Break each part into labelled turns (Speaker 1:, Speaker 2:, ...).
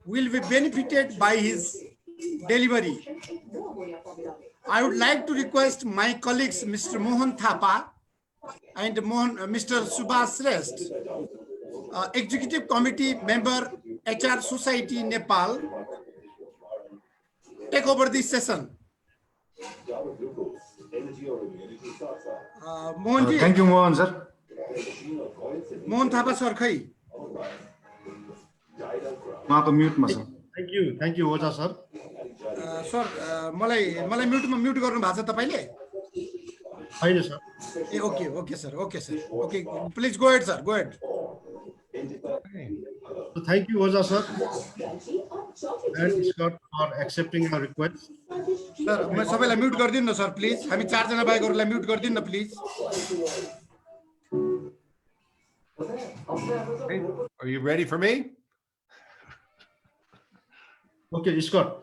Speaker 1: will be benefited by his delivery. I would like to request my colleagues, Mr. Mohan Thapa and Mr. Subhash Shrest, Executive Committee member, HR Society, Nepal, take over this session. Mohanji.
Speaker 2: Thank you, Mohan, sir.
Speaker 1: Mohan Thapa sir, khai.
Speaker 3: Thank you, Oja sir.
Speaker 1: Sir, मलाई mute गर्नु भएको छ तपाईले?
Speaker 3: Fine, sir.
Speaker 1: Okay, sir. Okay, please go ahead, sir. Go ahead.
Speaker 3: So thank you, Oja sir, and Scott for accepting our request.
Speaker 1: Sir, म सबैलाई mute गर्दिनु न sir please. हामी चार जना बाहेकहरुलाई म्युट गर्दिनु न please.
Speaker 4: Are you ready for me?
Speaker 3: Okay, Scott.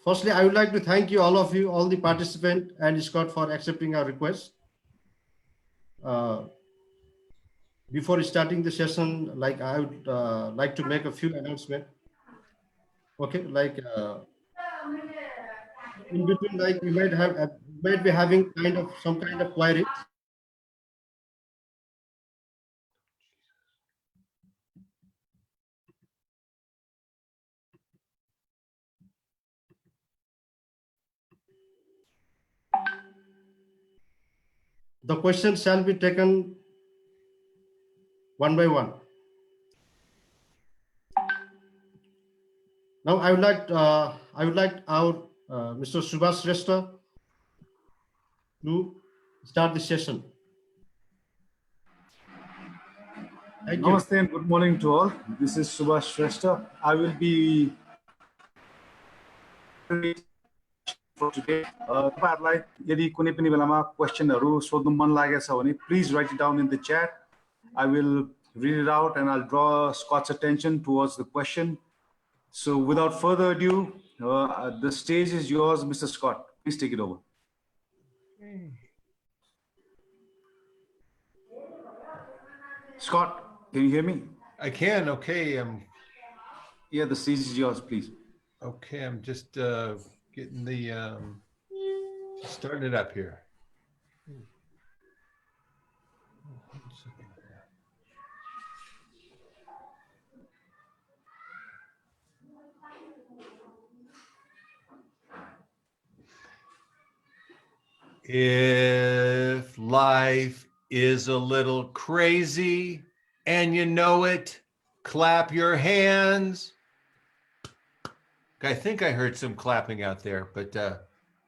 Speaker 3: Firstly, I would like to thank you, all of you, all the participants, and Scott for accepting our request. Before starting the session, like I would like to make a few announcements. Okay, like in between, like we might be having some kind of query. The questions shall be taken one by one. Now, I would like our Mr. Subhash Shrestha to start the session. Thank you.
Speaker 2: Namaste and good morning to all. This is Subhash Shrestha. I will be for today. तपाईहरुलाई यदि कुनै पनि बेलामा क्वेशनहरु सोध्नु मन लागेको छ भने please write it down in the chat. I will read it out and I'll draw Scott's attention towards the question. So without further ado, the stage is yours, Mr. Scott. Please take it over. Scott, can you hear me?
Speaker 4: I can. Okay.
Speaker 2: Yeah, the stage is yours, please.
Speaker 4: Okay. I'm just getting the starting it up here. If life is a little crazy and you know it, clap your hands. I think I heard some clapping out there, but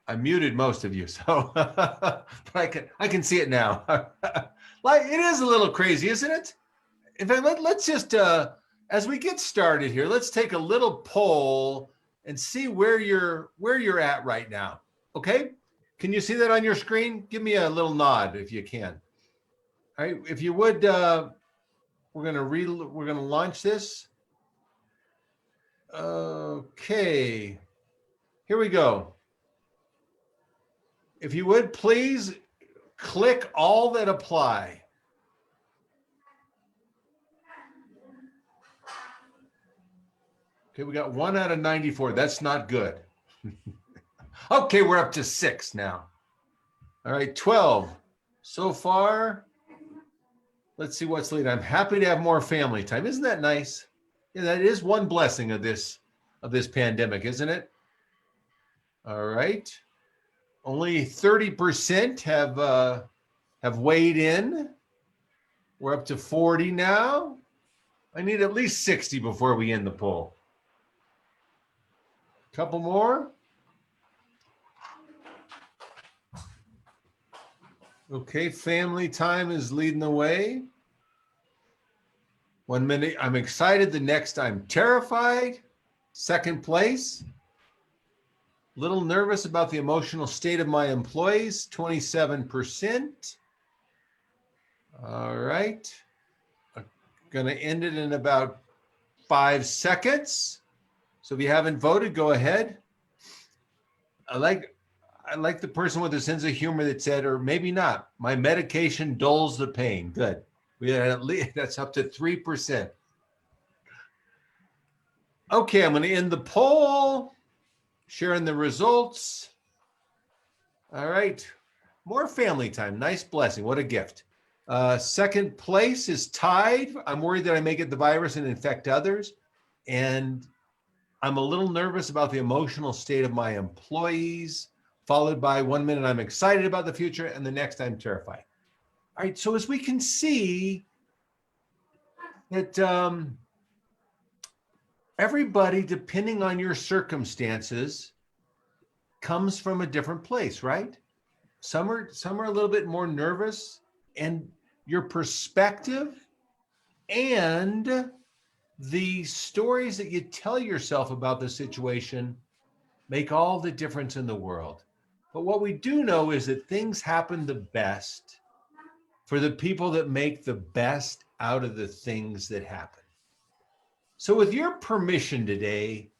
Speaker 4: I muted most of you, so but I can see it now. Like, it is a little crazy, isn't it? In fact, let's just as we get started here, let's take a little poll and see where you're at right now. Okay? Can you see that on your screen? Give me a little nod if you can. All right, if you would, we're gonna launch this. Okay, here we go. If you would, please click all that apply. Okay, we got 1 out of 94. That's not good. Okay, we're up to 6 now. All right, 12 so far. Let's see what's leading. I'm happy to have more family time. Isn't that nice? Yeah, that is one blessing of this pandemic, isn't it? All right. Only 30% have weighed in. We're up to 40 now. I need at least 60 before we end the poll. Couple more. Okay, family time is leading the way. 1 minute, I'm excited. The next, I'm terrified. Second place. Little nervous about the emotional state of my employees, 27%. All right. I'm gonna end it in about 5 seconds. So if you haven't voted, go ahead. I like the person with a sense of humor that said, or maybe not, my medication dulls the pain. Good. We had at least, that's up to 3%. Okay, I'm going to end the poll, sharing the results. All right. More family time. Nice blessing. What a gift. Second place is tied. I'm worried that I may get the virus and infect others. And I'm a little nervous about the emotional state of my employees, followed by 1 minute I'm excited about the future, and the next I'm terrified. All right. So as we can see that everybody, depending on your circumstances, comes from a different place, right? Some are a little bit more nervous, and your perspective and the stories that you tell yourself about the situation make all the difference in the world. But what we do know is that things happen the best for the people that make the best out of the things that happen. So with your permission today,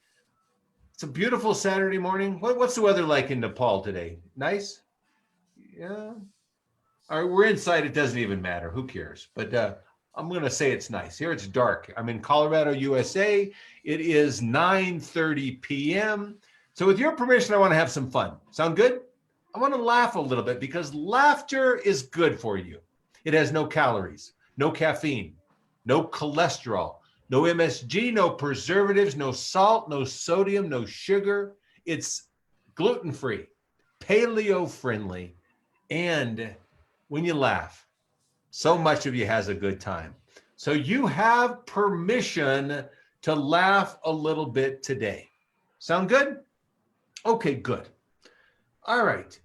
Speaker 4: it's a beautiful Saturday morning. What's the weather like in Nepal today? Nice? Yeah. All right, we're inside. It doesn't even matter. Who cares? But I'm going to say it's nice. Here it's dark. I'm in Colorado, USA. It is 9:30 p.m. So with your permission, I want to have some fun. Sound good? I want to laugh a little bit because laughter is good for you. It has no calories, no caffeine, no cholesterol, no MSG, no preservatives, no salt, no sodium, no sugar. It's gluten-free, paleo-friendly, and when you laugh, so much of you has a good time. So you have permission to laugh a little bit today. Sound good? Okay, good. All right.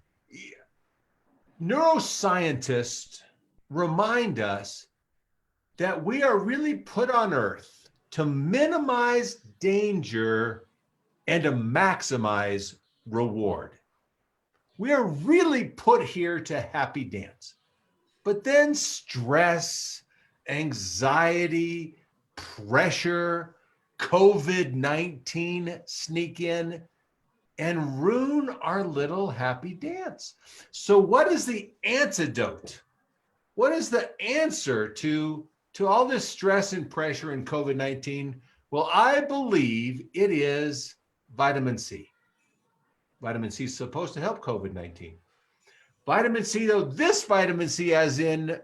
Speaker 4: Neuroscientists remind us that we are really put on Earth to minimize danger and to maximize reward. We are really put here to happy dance. But then stress, anxiety, pressure, COVID-19 sneak in and ruin our little happy dance. So what is the antidote? What is the answer to all this stress and pressure in COVID-19? Well, I believe it is vitamin C. Vitamin C is supposed to help COVID-19. Vitamin C, though, this vitamin C as in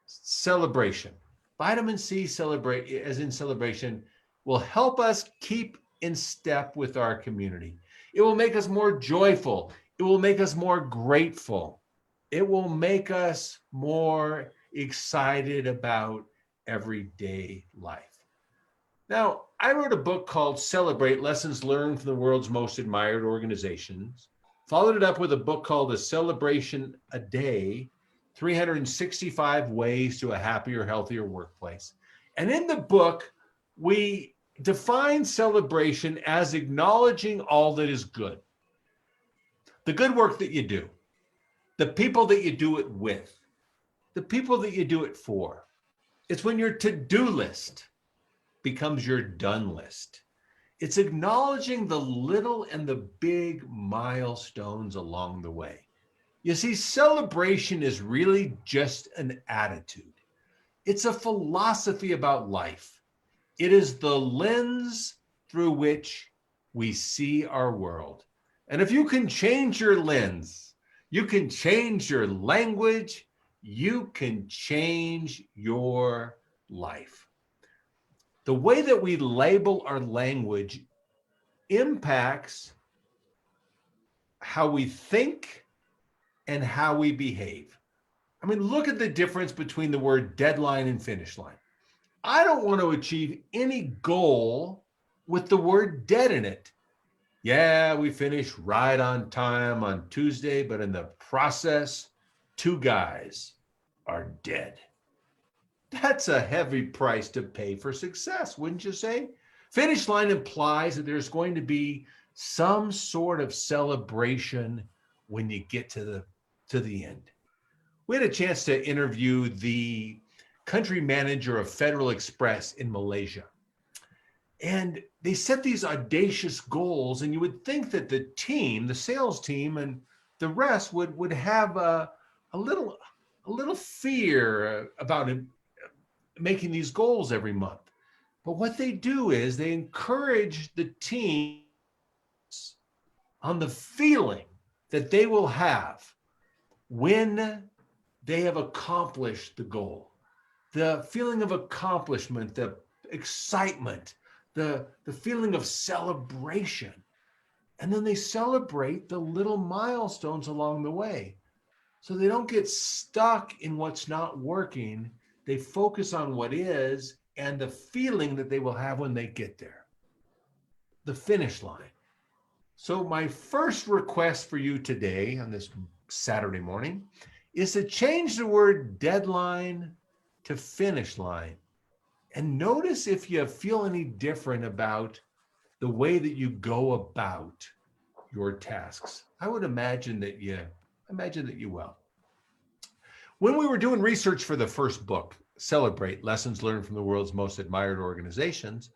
Speaker 4: celebration. Vitamin C as in celebration will help us keep in step with our community. It will make us more joyful. It will make us more grateful. It will make us more excited about everyday life. Now, I wrote a book called Celebrate: Lessons Learned from the World's Most Admired Organizations. Followed it up with a book called A Celebration a Day, 365 Ways to a Happier, Healthier Workplace. And in the book, we define celebration as acknowledging all that is good. The good work that you do, the people that you do it with, the people that you do it for. It's when your to-do list becomes your done list. It's acknowledging the little and the big milestones along the way. You see, celebration is really just an attitude. It's a philosophy about life. It is the lens through which we see our world. And if you can change your lens, you can change your language, you can change your life. The way that we label our language impacts how we think and how we behave. I mean, look at the difference between the word deadline and finish line. I don't want to achieve any goal with the word dead in it. Yeah, we finished right on time on Tuesday, but in the process, 2 guys are dead. That's a heavy price to pay for success, wouldn't you say? Finish line implies that there's going to be some sort of celebration when you get to the end. We had a chance to interview the country manager of Federal Express in Malaysia. And they set these audacious goals, and you would think that the team, the sales team, and the rest would have a little fear about making these goals every month. But what they do is they encourage the team on the feeling that they will have when they have accomplished the goal. The feeling of accomplishment, the excitement, the feeling of celebration. And then they celebrate the little milestones along the way. So they don't get stuck in what's not working. They focus on what is and the feeling that they will have when they get there. The finish line. So my first request for you today on this Saturday morning is to change the word deadline to finish line. And notice if you feel any different about the way that you go about your tasks. I would imagine that you will. When we were doing research for the first book, Celebrate: Lessons Learned from the World's Most Admired Organizations,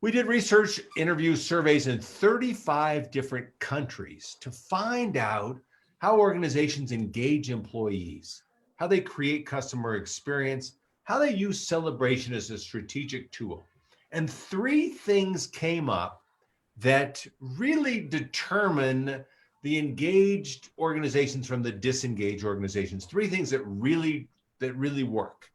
Speaker 4: we did research, interviews, surveys in 35 different countries to find out how organizations engage employees, how they create customer experience, how they use celebration as a strategic tool. And 3 things came up that really determine the engaged organizations from the disengaged organizations. 3 things that really work.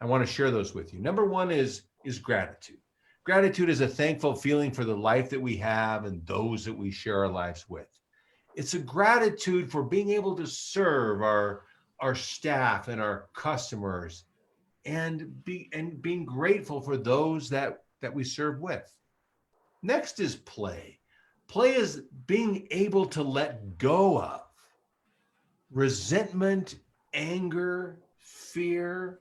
Speaker 4: I want to share those with you. Number 1 is gratitude. Gratitude is a thankful feeling for the life that we have and those that we share our lives with. It's a gratitude for being able to serve our staff and our customers and being grateful for those that we serve with. Next is play. Play is being able to let go of resentment, anger, fear,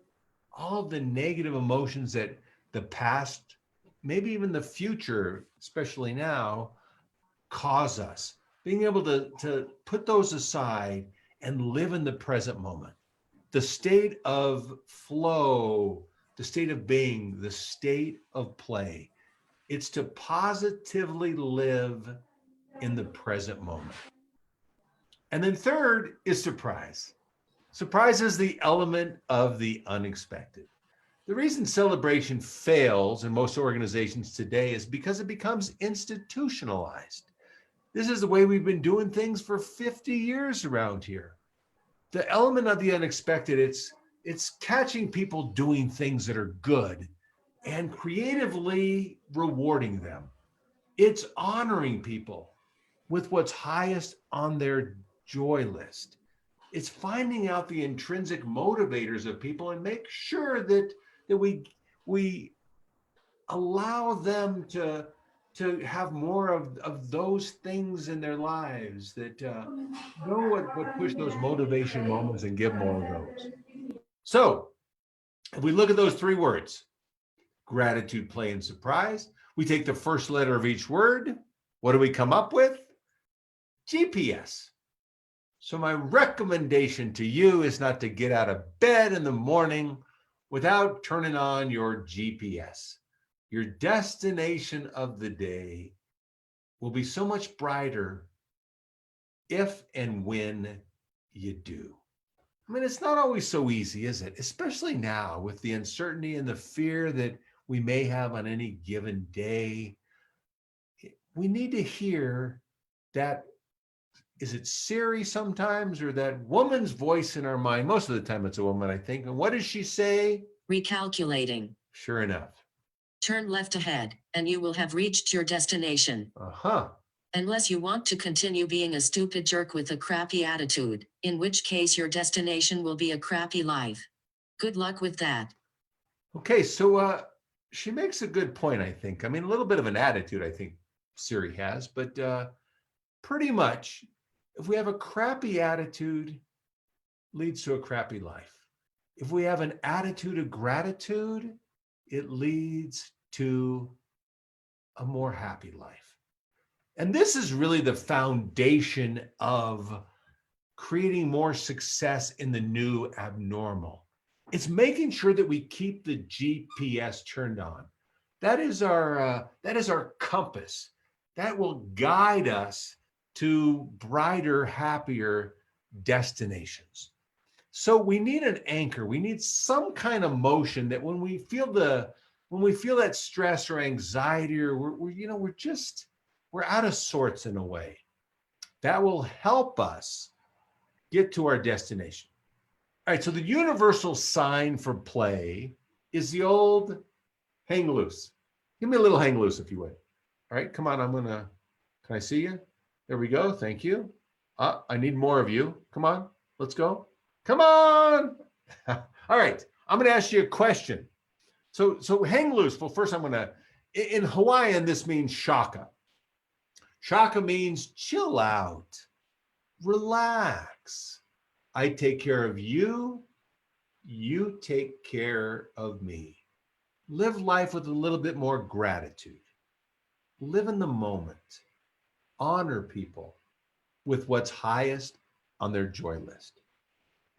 Speaker 4: all of the negative emotions that the past, maybe even the future, especially now, cause us. Being able to put those aside and live in the present moment. The state of flow, the state of being, the state of play. It's to positively live in the present moment. And then third is surprise. Surprise is the element of the unexpected. The reason celebration fails in most organizations today is because it becomes institutionalized. This is the way we've been doing things for 50 years around here. The element of the unexpected, it's catching people doing things that are good and creatively rewarding them. It's honoring people with what's highest on their joy list. It's finding out the intrinsic motivators of people and make sure that we allow them to have more of those things in their lives, that know what push those motivation moments and give more of those. So if we look at those 3 words, gratitude, play, and surprise, we take the first letter of each word. What do we come up with? GPS. So my recommendation to you is not to get out of bed in the morning without turning on your GPS. Your destination of the day will be so much brighter if and when you do. I mean, it's not always so easy, is it? Especially now with the uncertainty and the fear that we may have on any given day. We need to hear that, is it Siri sometimes, or that woman's voice in our mind? Most of the time it's a woman, I think. And what does she say?
Speaker 5: Recalculating.
Speaker 4: Sure enough.
Speaker 5: Turn left ahead, and you will have reached your destination. Unless you want to continue being a stupid jerk with a crappy attitude, in which case your destination will be a crappy life. Good luck with that.
Speaker 4: Okay, so she makes a good point, I think. I mean, a little bit of an attitude, I think Siri has, but pretty much, if we have a crappy attitude, leads to a crappy life. If we have an attitude of gratitude, it leads to a more happy life. And this is really the foundation of creating more success in the new abnormal. It's making sure that we keep the GPS turned on. That is our compass. That will guide us to brighter, happier destinations. So we need an anchor. We need some kind of motion that when we feel the when we feel that stress or anxiety, or we're out of sorts in a way, that will help us get to our destination. All right, so the universal sign for play is the old hang loose. Give me a little hang loose if you would. All right, come on, can I see you? There we go, thank you. I need more of you. Come on, let's go. Come on. All right, I'm gonna ask you a question. So hang loose. Well, first in Hawaiian, this means shaka. Shaka means chill out, relax. I take care of you, you take care of me. Live life with a little bit more gratitude. Live in the moment. Honor people with what's highest on their joy list.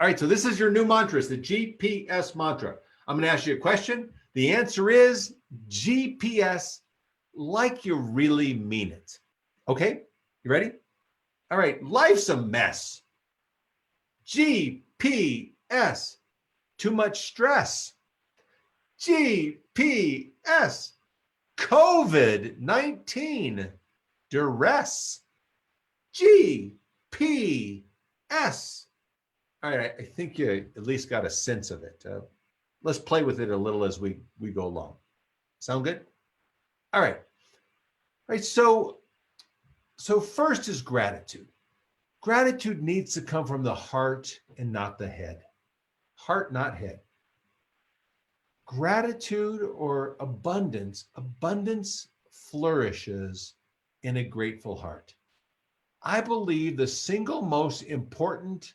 Speaker 4: All right, so this is your new mantra. It's the GPS mantra. I'm going to ask you a question. The answer is GPS, like you really mean it. Okay, you ready? All right, life's a mess. GPS, too much stress. GPS, COVID-19, duress. GPS. All right, I think you at least got a sense of it. Let's play with it a little as we go along. Sound good? All right. All right, so first is gratitude. Gratitude needs to come from the heart and not the head. Heart, not head. Gratitude or abundance flourishes in a grateful heart. I believe the single most important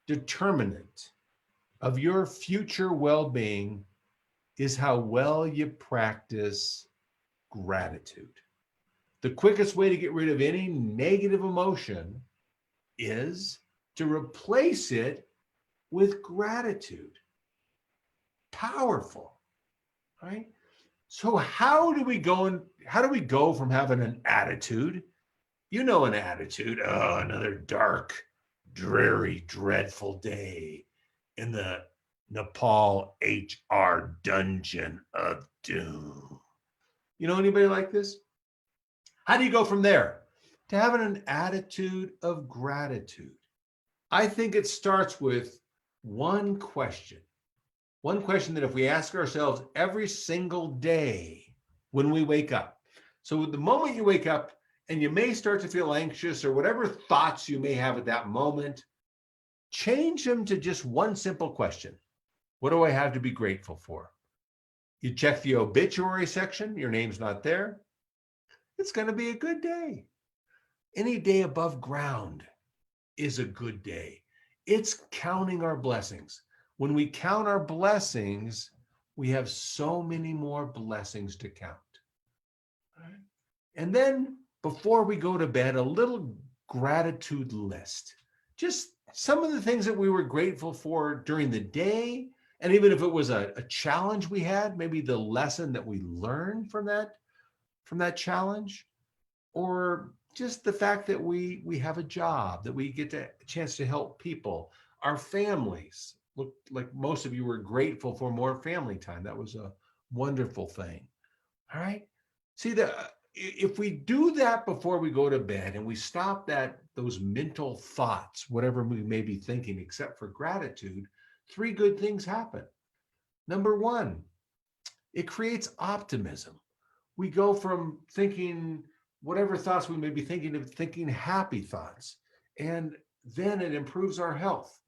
Speaker 4: determinant of your future well-being is how well you practice gratitude. The quickest way to get rid of any negative emotion is to replace it with gratitude. Powerful, right? So how do we go from having an attitude? You know, an attitude, oh, another dark, dreary, dreadful day in the Nepal HR dungeon of doom. You know anybody like this? How do you go from there to having an attitude of gratitude? I think it starts with one question that if we ask ourselves every single day when we wake up. So the moment you wake up and you may start to feel anxious or whatever thoughts you may have at that moment, change them to just one simple question. What do I have to be grateful for? You check the obituary section, your name's not there. It's going to be a good day. Any day above ground is a good day. It's counting our blessings. When we count our blessings, we have so many more blessings to count. And then before we go to bed, a little gratitude list. Just some of the things that we were grateful for during the day. And even if it was a challenge we had, maybe the lesson that we learned from that challenge, or just the fact that we have a job, that we get a chance to help people, our families. Look, like most of you were grateful for more family time. That was a wonderful thing. All right. See, if we do that before we go to bed and we stop those mental thoughts, whatever we may be thinking, except for gratitude, 3 good things happen. Number 1, it creates optimism. We go from thinking whatever thoughts we may be thinking to thinking happy thoughts. And then it improves our health.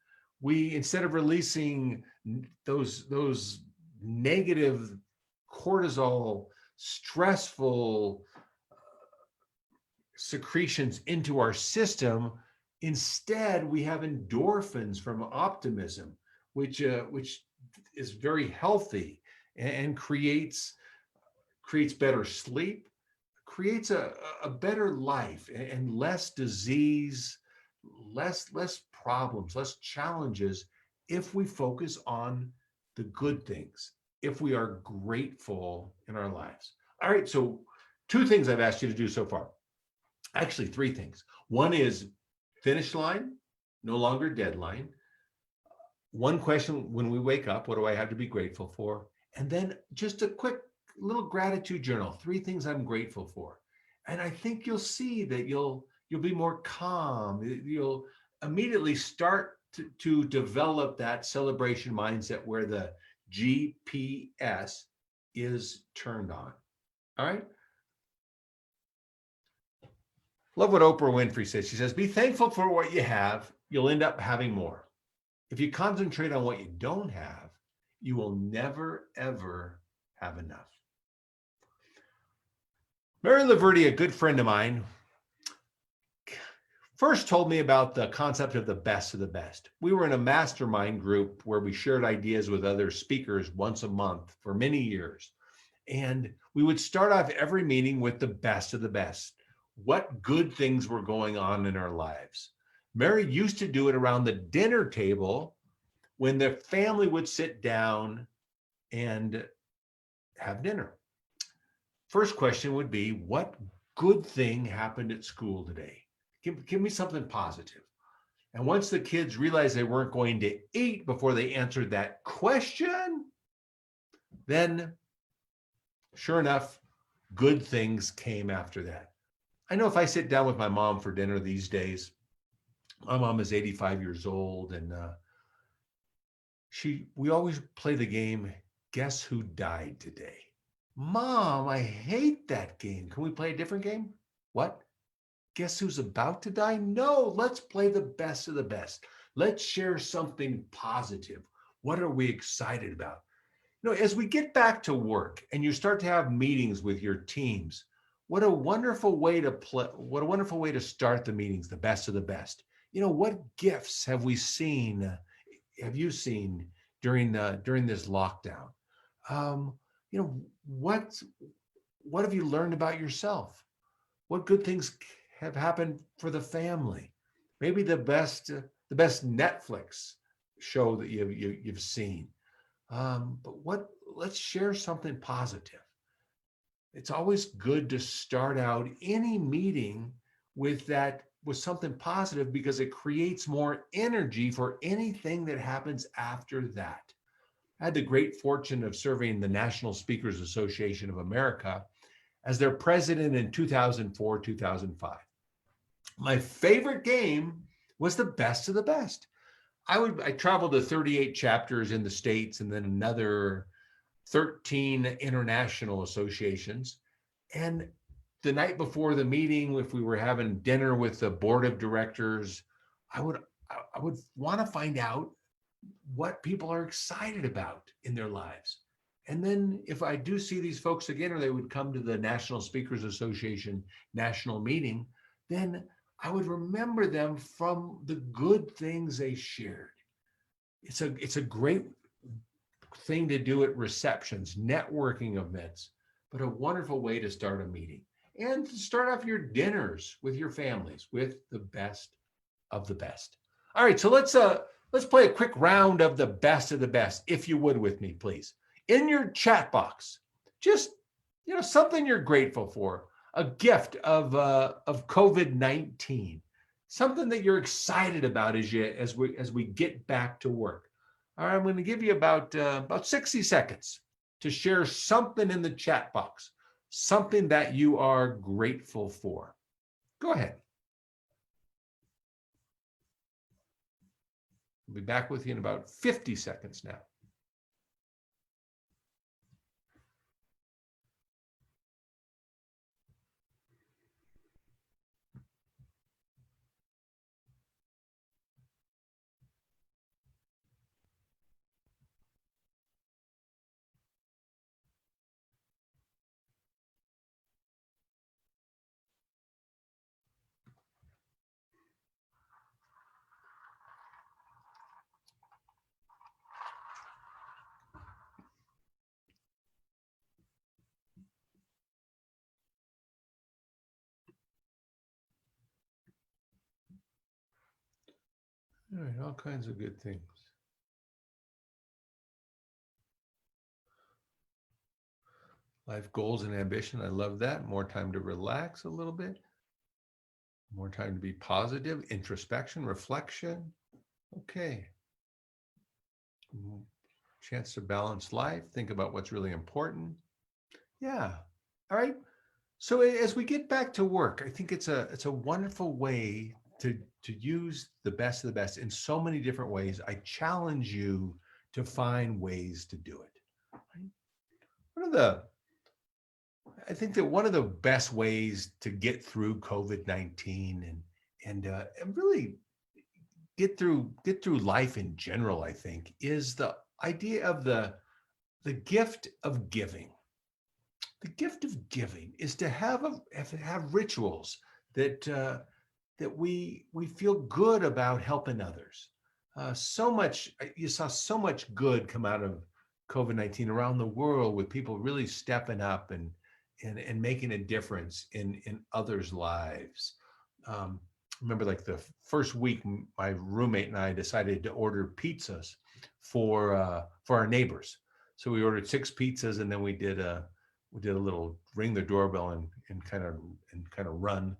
Speaker 4: We, instead of releasing those negative cortisol, stressful secretions into our system, instead we have endorphins from optimism, which is very healthy and creates better sleep, creates a better life and less disease, less problems, less challenges if we focus on the good things, if we are grateful in our lives. All right, so 2 things I've asked you to do so far. Actually, 3 things. One is finish line, no longer deadline. One question when we wake up, what do I have to be grateful for? And then just a quick little gratitude journal, 3 things I'm grateful for. And I think you'll see that you'll be more calm. You'll immediately start to develop that celebration mindset where the GPS is turned on. All right. Love what Oprah Winfrey says. She says, be thankful for what you have. You'll end up having more. If you concentrate on what you don't have, you will never, ever have enough. Mary Laverty, a good friend of mine, first told me about the concept of the best of the best. We were in a mastermind group where we shared ideas with other speakers once a month for many years. And we would start off every meeting with the best of the best. What good things were going on in our lives. Mary used to do it around the dinner table when the family would sit down and have dinner. First question would be, what good thing happened at school today? Give me something positive. And once the kids realized they weren't going to eat before they answered that question, then sure enough, good things came after that. I know if I sit down with my mom for dinner these days, my mom is 85 years old, and we always play the game, guess who died today? Mom, I hate that game. Can we play a different game? What? Guess who's about to die? No, let's play the best of the best. Let's share something positive. What are we excited about? You know, as we get back to work and you start to have meetings with your teams, what a wonderful way to what a wonderful way to start the meetings, the best of the best. You know, what gifts have you seen during this lockdown? You know, what have you learned about yourself? What good things have happened for the family? Maybe the best Netflix show that you've seen. But let's share something positive. It's always good to start out any meeting with something positive, because it creates more energy for anything that happens after that. I had the great fortune of serving the National Speakers Association of America as their president in 2004, 2005. My favorite game was the best of the best. I traveled to 38 chapters in the States and then another 13 international associations. And the night before the meeting, if we were having dinner with the board of directors, I would want to find out what people are excited about in their lives. And then if I do see these folks again, or they would come to the National Speakers Association national meeting, then I would remember them from the good things they shared. It's a great thing to do at receptions, networking events, but a wonderful way to start a meeting and to start off your dinners with your families with the best of the best. All right, so let's play a quick round of the best, if you would, with me, please. In your chat box, just something you're grateful for, a gift of COVID-19, something that you're excited about as we get back to work. All right, I'm going to give you about 60 seconds to share something in the chat box, something that you are grateful for. Go ahead. I'll be back with you in about 50 seconds now. All right, all kinds of good things. Life goals and ambition. I love that. More time to relax a little bit. More time to be positive. Introspection, reflection. Okay. chance to balance life, think about what's really important. Yeah. All right. So as we get back to work, I think it's a wonderful way to use the best of the best in so many different ways. I challenge you to find ways to do it. Right? I think that one of the best ways to get through COVID-19 and really get through life in general, I think, is the idea of the gift of giving. The gift of giving is to have rituals that that we feel good about helping others. You saw so much good come out of COVID-19 around the world, with people really stepping up and making a difference in others' lives. Remember, like the first week, my roommate and I decided to order pizzas for our neighbors. So we ordered 6 pizzas, and then we did a little ring the doorbell and kind of run,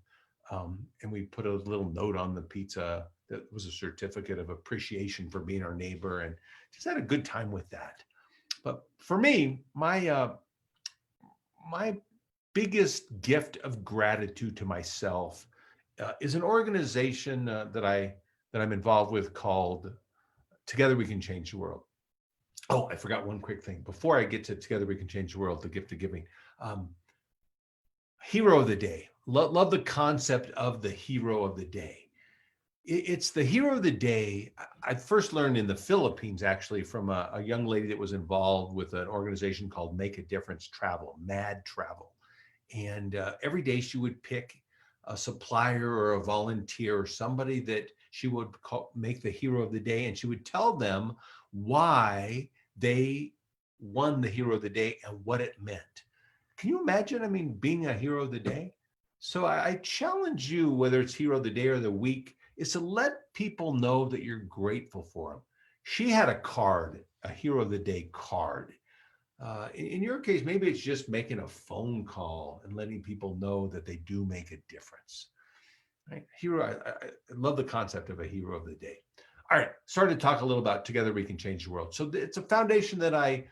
Speaker 4: and we put a little note on the pizza that was a certificate of appreciation for being our neighbor, and just had a good time with that. But for me, my biggest gift of gratitude to myself is an organization that I'm involved with called Together We Can Change the World. Oh, I forgot one quick thing. Before I get to Together We Can Change the World, the gift of giving. Hero of the day. Love the concept of the hero of the day. It's the hero of the day. I first learned in the Philippines, actually, from a young lady that was involved with an organization called Make a Difference Travel, MAD Travel. And every day she would pick a supplier or a volunteer or somebody that she would make the hero of the day, and she would tell them why they won the hero of the day and what it meant. Can you imagine, being a hero of the day? So I challenge you, whether it's hero of the day or the week, is to let people know that you're grateful for them. She had a card, a hero of the day card. In your case, maybe it's just making a phone call and letting people know that they do make a difference. Right? I love the concept of a hero of the day. All right, started to talk a little about Together We Can Change the World. So it's a foundation that I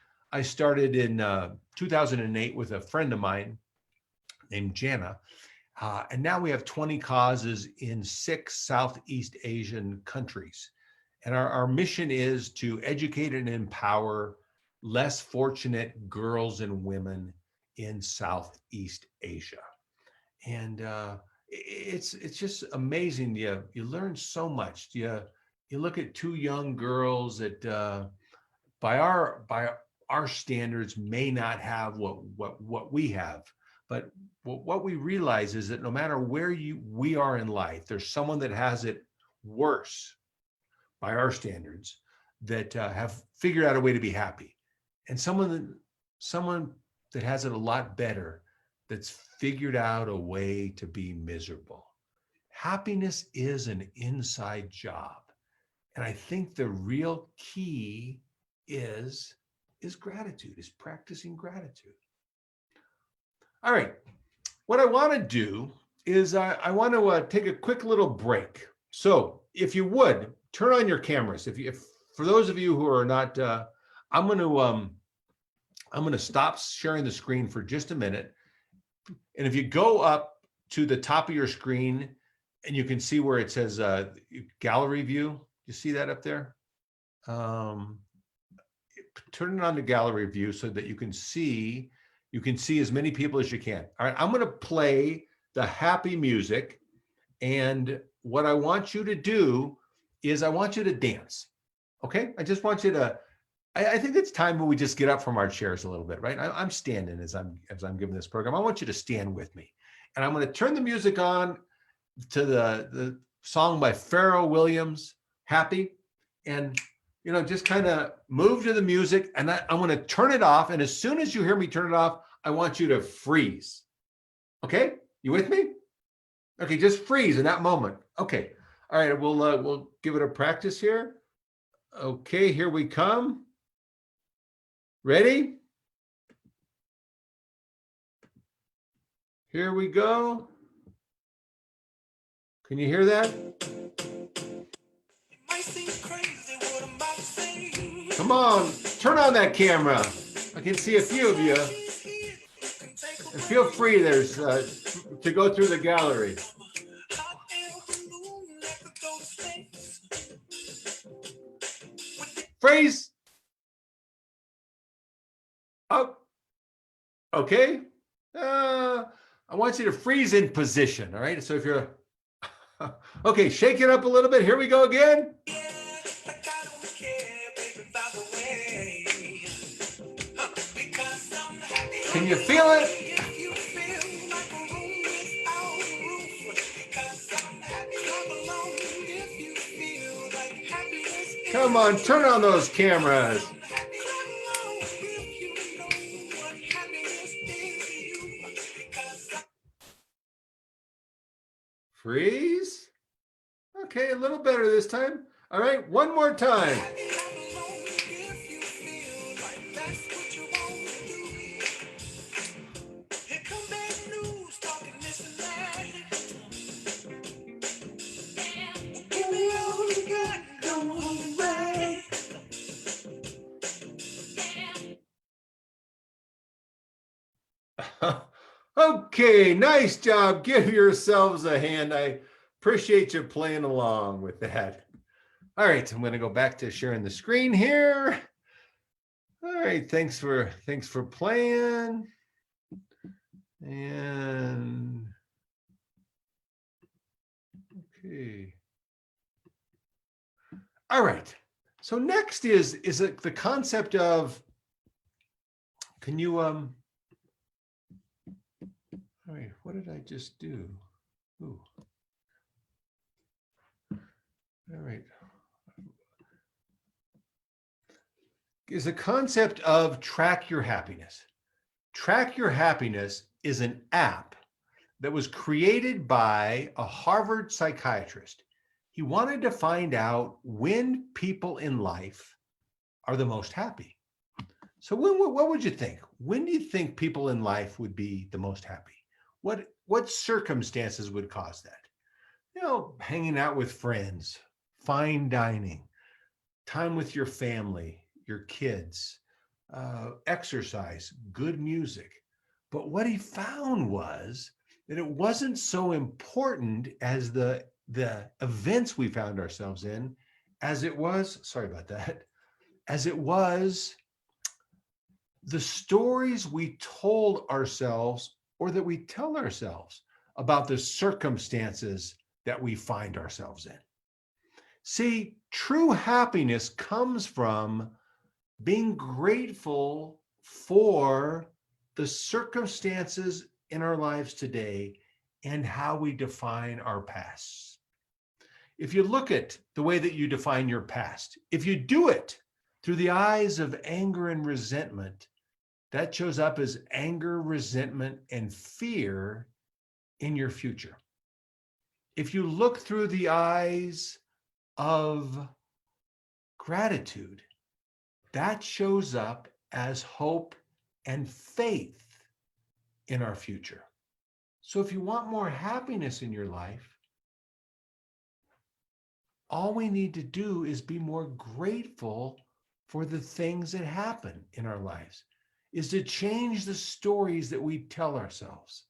Speaker 4: started in 2008 with a friend of mine named Jana. And now we have 20 causes in 6 Southeast Asian countries. And our mission is to educate and empower less fortunate girls and women in Southeast Asia. And it's just amazing. You learn so much. You look at 2 young girls that by our standards may not have what we have, but what we realize is that no matter where we are in life, there's someone that has it worse by our standards, that have figured out a way to be happy, and someone that has it a lot better, that's figured out a way to be miserable. Happiness is an inside job. And I think the real key is gratitude, is practicing gratitude. All right, what I want to do is I want to take a quick little break. So if you would, turn on your cameras. If for those of you who are not, I'm going to stop sharing the screen for just a minute. And if you go up to the top of your screen, and you can see where it says gallery view, you see that up there? Turn it on to gallery view so that you can see as many people as you can. All right, I'm going to play the happy music, and what I want you to do is I want you to dance. Okay, I just want you to. I think it's time when we just get up from our chairs a little bit, right? I'm standing as I'm giving this program. I want you to stand with me, and I'm going to turn the music on to the song by Pharrell Williams, "Happy," and just kind of move to the music, and I'm going to turn it off. And as soon as you hear me turn it off, I want you to freeze. Okay, you with me? Okay, just freeze in that moment. Okay, all right. We'll give it a practice here. Okay, here we come. Ready? Here we go. Can you hear that?
Speaker 6: It might seem crazy what I'm about to say.
Speaker 4: Come on, turn on that camera. I can see a few of you. And feel free to go through the gallery. Freeze. Oh, okay. I want you to freeze in position. All right. So if you're okay, shake it up a little bit. Here we go again. Can you feel it? Come on, turn on those cameras. Freeze. Okay, a little better this time. All right, one more time. Okay, nice job. Give yourselves a hand. I appreciate you playing along with that. All right, I'm going to go back to sharing the screen here. All right, thanks for playing. And okay. All right. So next is the concept of, can you all right, what did I just do? Ooh. All right. Is a concept of track your happiness. Track Your Happiness is an app that was created by a Harvard psychiatrist. He wanted to find out when people in life are the most happy. So what would you think? When do you think people in life would be the most happy? What circumstances would cause that? You know, hanging out with friends, fine dining, time with your family, your kids, exercise, good music. But what he found was that it wasn't so important as the events we found ourselves in, as it was, sorry about that, as it was the stories we told ourselves or that we tell ourselves about the circumstances that we find ourselves in. See, true happiness comes from being grateful for the circumstances in our lives today and how we define our past. If you look at the way that you define your past, if you do it through the eyes of anger and resentment, that shows up as anger, resentment, and fear in your future. If you look through the eyes of gratitude, that shows up as hope and faith in our future. So if you want more happiness in your life, all we need to do is be more grateful for the things that happen in our lives, is to change the stories that we tell ourselves.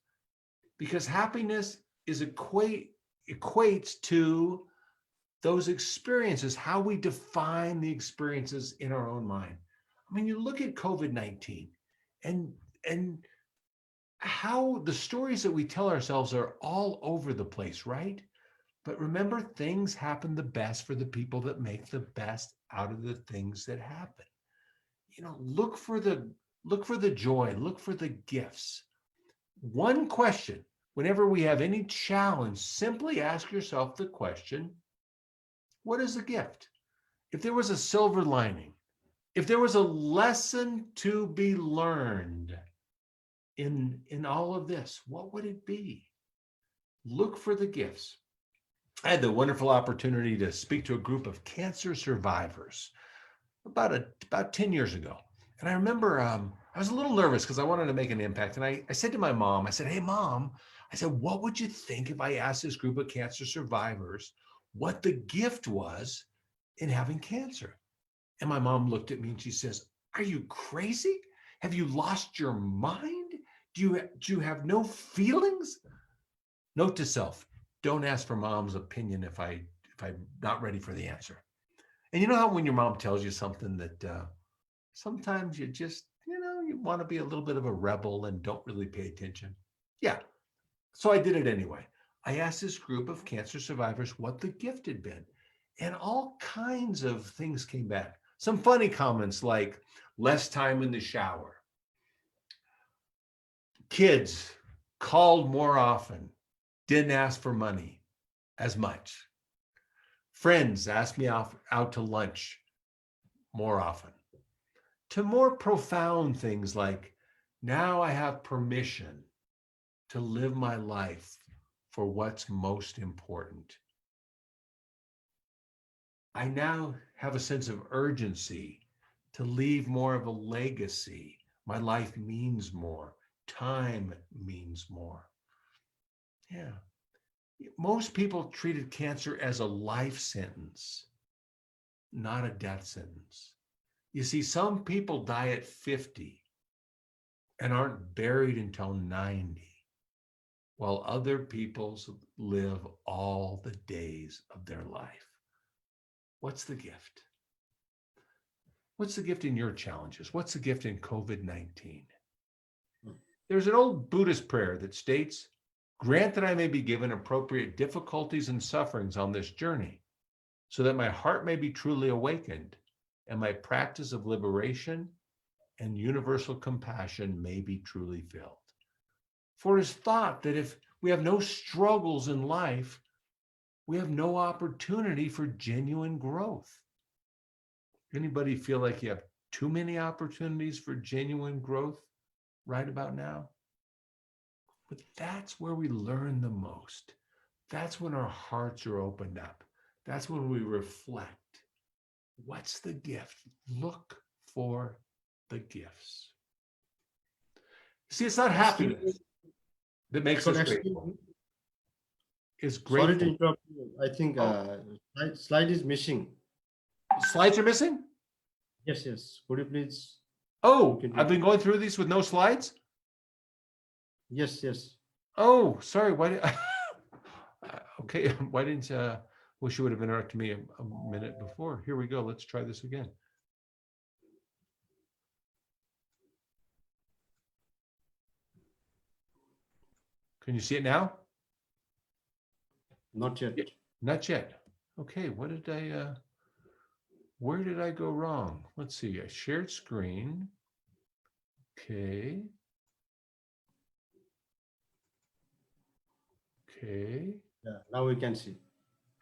Speaker 4: Because happiness is equates to those experiences, how we define the experiences in our own mind. I mean, you look at COVID-19 and how the stories that we tell ourselves are all over the place, right? But remember, things happen the best for the people that make the best out of the things that happen. You know, look for the joy, look for the gifts. One question, whenever we have any challenge, simply ask yourself the question, what is the gift? If there was a silver lining, if there was a lesson to be learned in all of this, what would it be? Look for the gifts. I had the wonderful opportunity to speak to a group of cancer survivors about 10 years ago. And I remember I was a little nervous because I wanted to make an impact. And I said to my mom, I said, hey, Mom, I said, what would you think if I asked this group of cancer survivors what the gift was in having cancer? And my mom looked at me and she says, "Are you crazy? Have you lost your mind? Do you have no feelings?" Note to self, don't ask for mom's opinion if I'm not ready for the answer. And you know how when your mom tells you something that sometimes you just, you want to be a little bit of a rebel and don't really pay attention? Yeah. So I did it anyway. I asked this group of cancer survivors what the gift had been, and all kinds of things came back. Some funny comments like less time in the shower. Kids called more often, didn't ask for money as much. Friends asked me out to lunch more often. To more profound things like, now I have permission to live my life for what's most important. I now have a sense of urgency to leave more of a legacy. My life means more. Time means more. Yeah. Most people treated cancer as a life sentence, not a death sentence. You see, some people die at 50 and aren't buried until 90, while other people live all the days of their life. What's the gift? What's the gift in your challenges? What's the gift in COVID-19? There's an old Buddhist prayer that states, "Grant that I may be given appropriate difficulties and sufferings on this journey, so that my heart may be truly awakened and my practice of liberation and universal compassion may be truly filled. For it is thought that if we have no struggles in life, we have no opportunity for genuine growth." Anybody feel like you have too many opportunities for genuine growth right about now? But that's where we learn the most. That's when our hearts are opened up. That's when we reflect. What's the gift? Look for the gifts. See, it's not happiness that makes us grateful. It's grateful.
Speaker 3: Sorry to interrupt you. I think slide is missing.
Speaker 4: Slides are missing?
Speaker 3: Yes. Could you please?
Speaker 4: Oh, I've been going through these with no slides?
Speaker 3: Yes.
Speaker 4: Oh, sorry. Why? Okay. Why didn't wish you would have interrupted me a minute before. Here we go. Let's try this again. Can you see it now?
Speaker 3: Not yet.
Speaker 4: Not yet. Okay. What did I? Where did I go wrong? Let's see. I shared screen. Okay.
Speaker 3: Yeah, now we can see.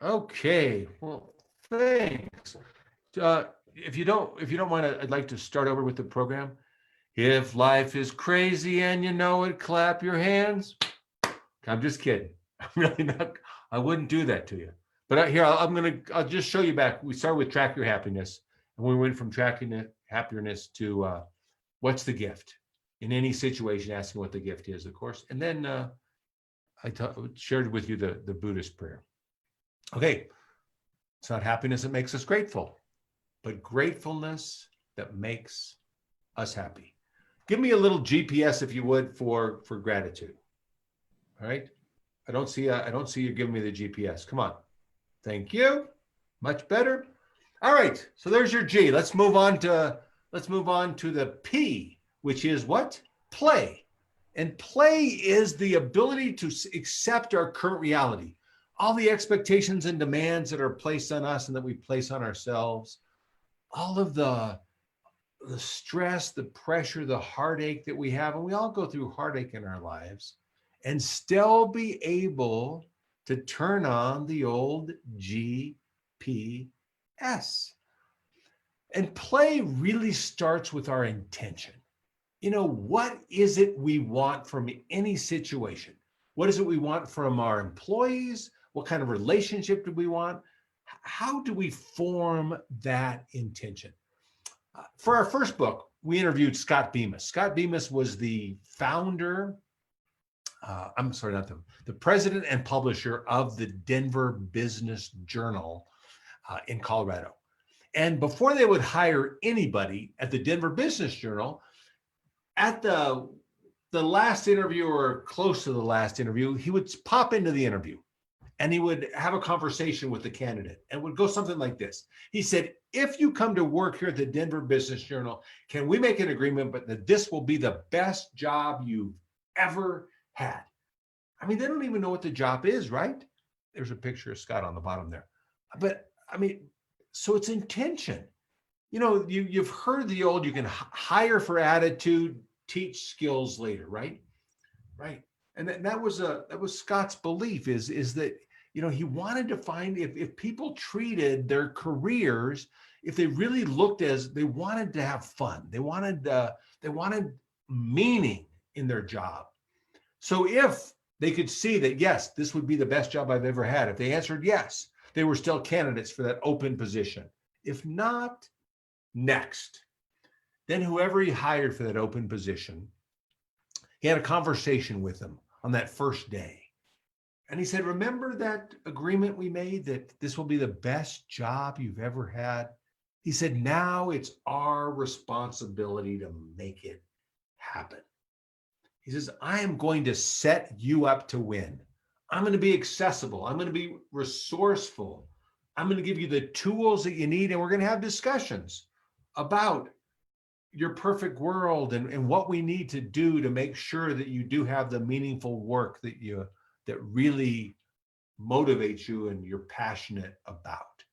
Speaker 4: Okay. Well, thanks. If you don't mind, I'd like to start over with the program. If life is crazy and you know it, clap your hands. I'm just kidding. I'm really not. I wouldn't do that to you. But here, I'll just show you back. We started with track your happiness, and we went from tracking happiness to what's the gift in any situation, asking what the gift is, of course. And then I shared with you the Buddhist prayer. Okay, it's not happiness that makes us grateful, but gratefulness that makes us happy. Give me a little GPS, if you would, for gratitude. All right. I don't see you giving me the GPS. Come on. Thank you. Much better. All right. So there's your G. Let's move on to the P, which is what? Play. And play is the ability to accept our current reality. All the expectations and demands that are placed on us and that we place on ourselves, all of the stress, the pressure, the heartache that we have, and we all go through heartache in our lives, and still be able to turn on the old GPS. And play really starts with our intention. What is it we want from any situation? What is it we want from our employees? What kind of relationship do we want? How do we form that intention? For our first book, we interviewed Scott Bemis. Scott Bemis was the founder, the president and publisher of the Denver Business Journal in Colorado. And before they would hire anybody at the Denver Business Journal, at the last interview or close to the last interview, he would pop into the interview and he would have a conversation with the candidate and would go something like this. He said, if you come to work here at the Denver Business Journal, can we make an agreement but that this will be the best job you've ever had? I mean, they don't even know what the job is, right? There's a picture of Scott on the bottom there. But I mean, so it's intention. You know, you've heard the old, you can hire for attitude, teach skills later, right? Right. And that was Scott's belief is that, you know, he wanted to find if people treated their careers, if they really looked as they wanted to have fun, they wanted meaning in their job. So if they could see that, yes, this would be the best job I've ever had. If they answered yes, they were still candidates for that open position. If not, next. Then whoever he hired for that open position, he had a conversation with them on that first day. And he said, remember that agreement we made that this will be the best job you've ever had? He said, now it's our responsibility to make it happen. He says, I am going to set you up to win. I'm going to be accessible. I'm going to be resourceful. I'm going to give you the tools that you need. And we're going to have discussions about your perfect world and what we need to do to make sure that you do have the meaningful work that really motivates you and you're passionate about.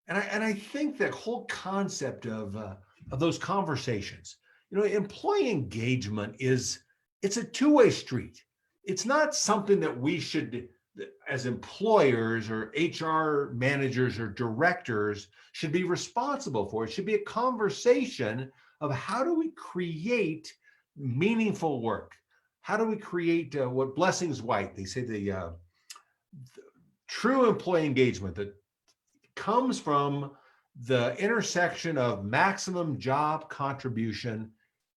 Speaker 4: And I think that whole concept of those conversations, you know, employee engagement it's a two-way street. It's not something that we should, as employers or HR managers or directors, should be responsible for. It should be a conversation of how do we create meaningful work? How do we create what Blessings White, they say the true employee engagement that comes from the intersection of maximum job contribution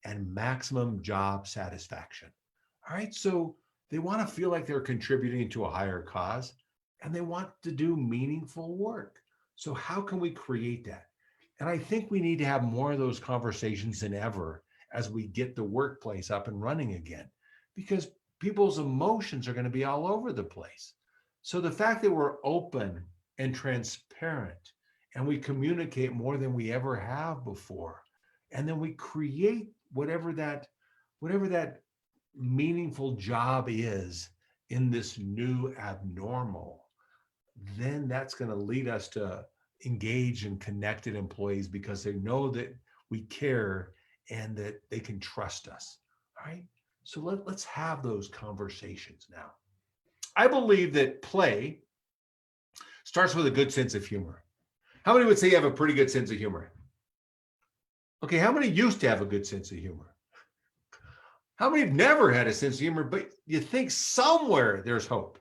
Speaker 4: and maximum job satisfaction. All right, so they want to feel like they're contributing to a higher cause and they want to do meaningful work. So how can we create that? And I think we need to have more of those conversations than ever as we get the workplace up and running again, because people's emotions are going to be all over the place. So the fact that we're open and transparent and we communicate more than we ever have before, and then we create whatever that meaningful job is in this new abnormal, then that's going to lead us to engage and connected employees because they know that we care and that they can trust us. All right. So let's have those conversations now. I believe that play starts with a good sense of humor. How many would say you have a pretty good sense of humor? Okay, how many used to have a good sense of humor? How many have never had a sense of humor, but you think somewhere there's hope?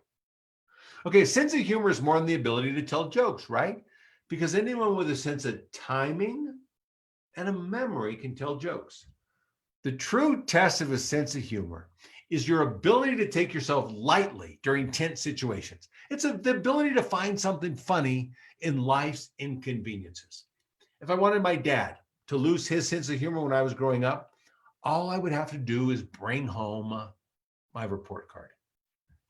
Speaker 4: Okay, a sense of humor is more than the ability to tell jokes, right? Because anyone with a sense of timing and a memory can tell jokes. The true test of a sense of humor is your ability to take yourself lightly during tense situations. It's the ability to find something funny in life's inconveniences. If I wanted my dad to lose his sense of humor when I was growing up, all I would have to do is bring home my report card.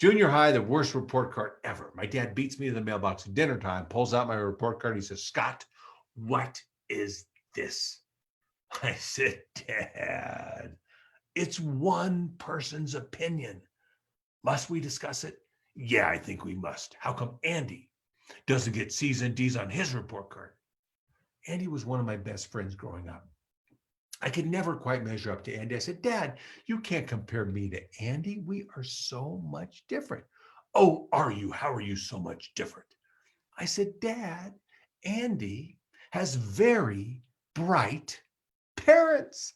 Speaker 4: Junior high, the worst report card ever. My dad beats me to the mailbox at dinner time, pulls out my report card. He says, Scott, what is this? I said, Dad, it's one person's opinion. Must we discuss it? Yeah, I think we must. How come Andy doesn't get C's and D's on his report card? Andy was one of my best friends growing up. I could never quite measure up to Andy. I said, Dad, you can't compare me to Andy. We are so much different. Oh, are you? How are you so much different? I said, Dad, Andy has very bright parents.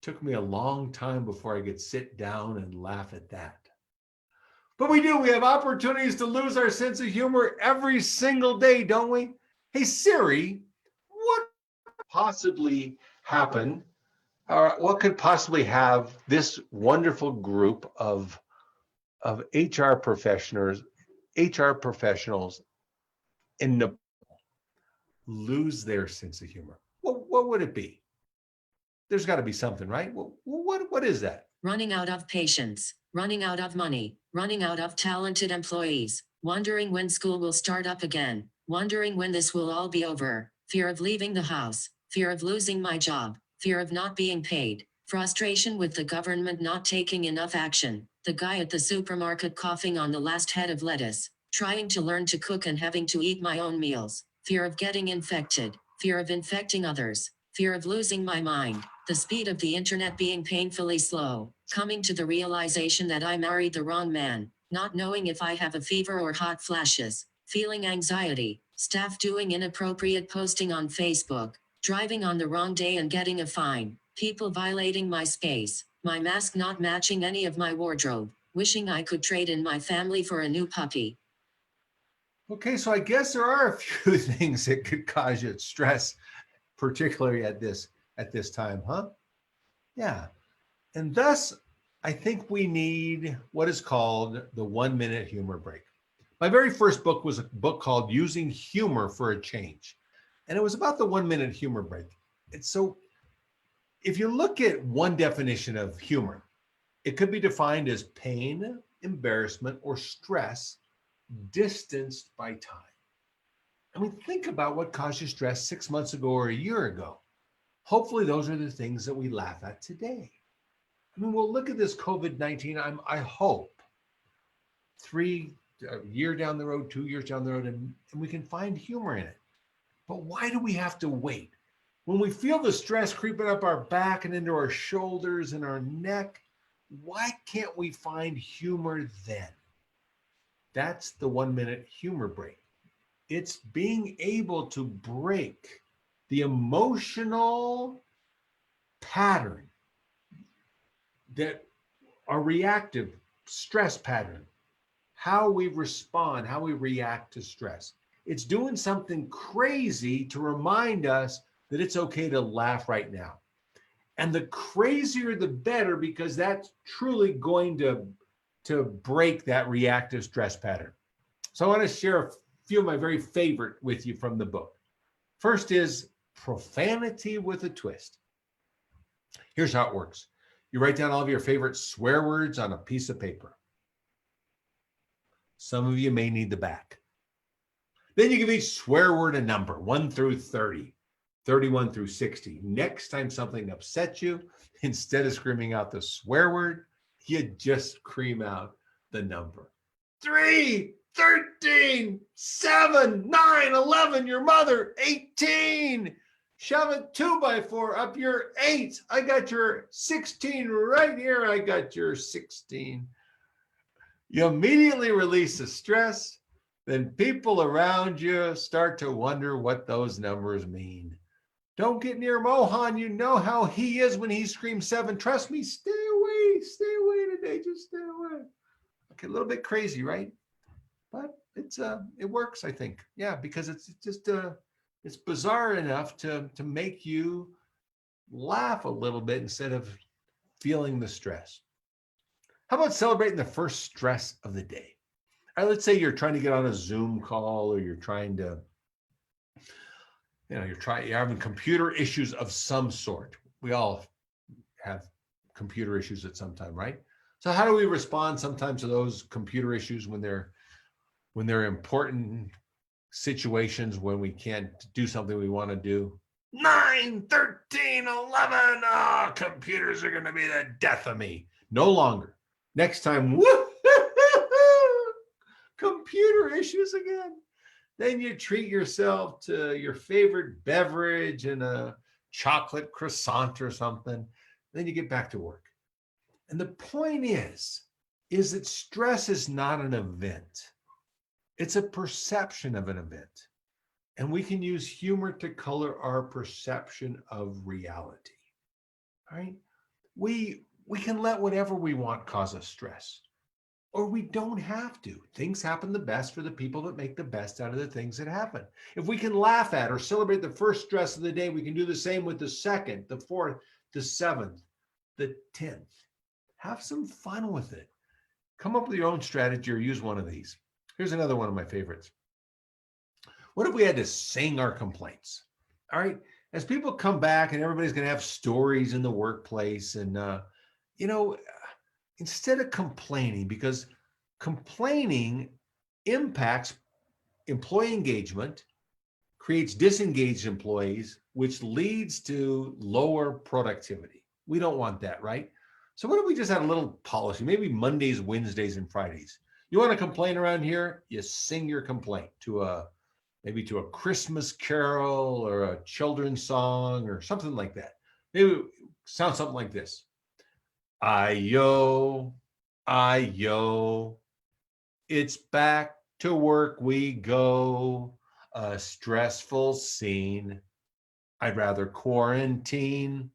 Speaker 4: Took me a long time before I could sit down and laugh at that. But we do. We have opportunities to lose our sense of humor every single day, don't we? Hey, Siri, what could possibly happen? Or what could possibly have this wonderful group of HR professionals in Nepal lose their sense of humor? What would it be? There's got to be something, right? What is that?
Speaker 5: Running out of patience, running out of money, running out of talented employees, wondering when school will start up again, wondering when this will all be over, fear of leaving the house, fear of losing my job, fear of not being paid, frustration with the government not taking enough action, the guy at the supermarket coughing on the last head of lettuce, trying to learn to cook and having to eat my own meals, fear of getting infected, fear of infecting others, fear of losing my mind, the speed of the internet being painfully slow, coming to the realization that I married the wrong man, not knowing if I have a fever or hot flashes, feeling anxiety, staff doing inappropriate posting on Facebook, driving on the wrong day and getting a fine, people violating my space, my mask not matching any of my wardrobe, wishing I could trade in my family for a new puppy.
Speaker 4: Okay, so I guess there are a few things that could cause you stress, particularly at this time, huh? Yeah. And thus, I think we need what is called the 1 minute humor break. My very first book was a book called Using Humor for a Change. And it was about the 1 minute humor break. And so if you look at one definition of humor, it could be defined as pain, embarrassment, or stress distanced by time. I mean, think about what caused you stress 6 months ago or a year ago. Hopefully, those are the things that we laugh at today. I mean, we'll look at this COVID-19, I hope, 3 years down the road, 2 years down the road, and we can find humor in it. But why do we have to wait? When we feel the stress creeping up our back and into our shoulders and our neck, why can't we find humor then? That's the 1 minute humor break. It's being able to break the emotional pattern that our reactive stress pattern, how we respond, how we react to stress. It's doing something crazy to remind us that it's okay to laugh right now. And the crazier, the better, because that's truly going to break that reactive stress pattern. So I want to share a few of my very favorite with you from the book. First is profanity with a twist. Here's how it works. You write down all of your favorite swear words on a piece of paper. Some of you may need the back. Then you give each swear word a number, 1 through 30, 31 through 60. Next time something upsets you, instead of screaming out the swear word, you just scream out the number. 3, 13, 7, 9, 11, your mother, 18. Shove a 2x4 up your 8. I got your 16 right here. I got your 16. You immediately release the stress. Then people around you start to wonder what those numbers mean. Don't get near Mohan. You know how he is when he screams 7. Trust me, stay away today. Just stay away. Okay, a little bit crazy, right? But it works, I think. Yeah, because it's just it's bizarre enough to make you laugh a little bit instead of feeling the stress. How about celebrating the first stress of the day? All right, let's say you're trying to get on a Zoom call, or you're trying to, you're having computer issues of some sort. We all have computer issues at some time, right? So how do we respond sometimes to those computer issues when they're important situations, when we can't do something we want to do? 9, 13, 11, computers are going to be the death of me. No longer. Next time, computer issues again. Then you treat yourself to your favorite beverage and a chocolate croissant or something. Then you get back to work. And the point is that stress is not an event. It's a perception of an event. And we can use humor to color our perception of reality. All right? We can let whatever we want cause us stress. Or we don't have to. Things happen the best for the people that make the best out of the things that happen. If we can laugh at or celebrate the first stress of the day, we can do the same with the second, the fourth, the seventh, the 10th. Have some fun with it. Come up with your own strategy or use one of these. Here's another one of my favorites. What if we had to sing our complaints? All right. As people come back and everybody's going to have stories in the workplace and, you know, instead of complaining, because complaining impacts employee engagement, creates disengaged employees, which leads to lower productivity. We don't want that, right? So what if we just had a little policy, maybe Mondays, Wednesdays, and Fridays? You want to complain around here? You sing your complaint to maybe to a Christmas carol or a children's song or something like that. Maybe it sounds something like this. Ayo, ayo, it's back to work we go. A stressful scene. I'd rather quarantine.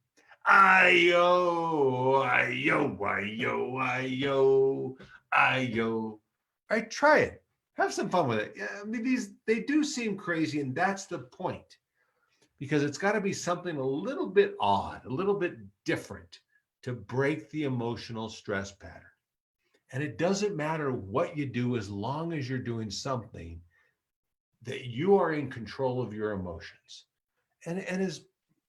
Speaker 4: Ayo, ayo, ayo, ayo, ayo. All right, try it. Have some fun with it. I mean, they do seem crazy, and that's the point. Because it's got to be something a little bit odd, a little bit different to break the emotional stress pattern. And it doesn't matter what you do as long as you're doing something that you are in control of your emotions. And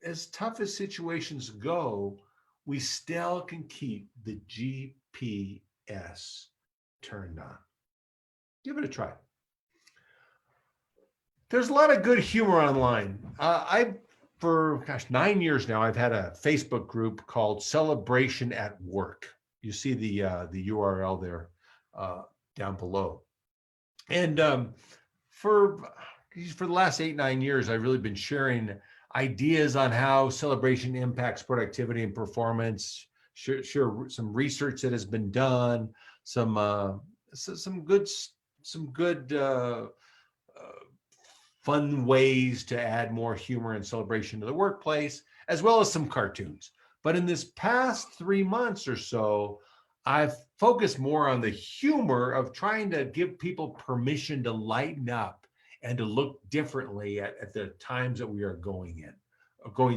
Speaker 4: as tough as situations go, we still can keep the GPS turned on. Give it a try. There's a lot of good humor online. For 9 years now, I've had a Facebook group called Celebration at Work. You see the URL there down below. And for the last 8-9 years, I've really been sharing ideas on how celebration impacts productivity and performance. Share some research that has been done, some good fun ways to add more humor and celebration to the workplace, as well as some cartoons. But in this past 3 months or so, I've focused more on the humor of trying to give people permission to lighten up and to look differently at the times that we are going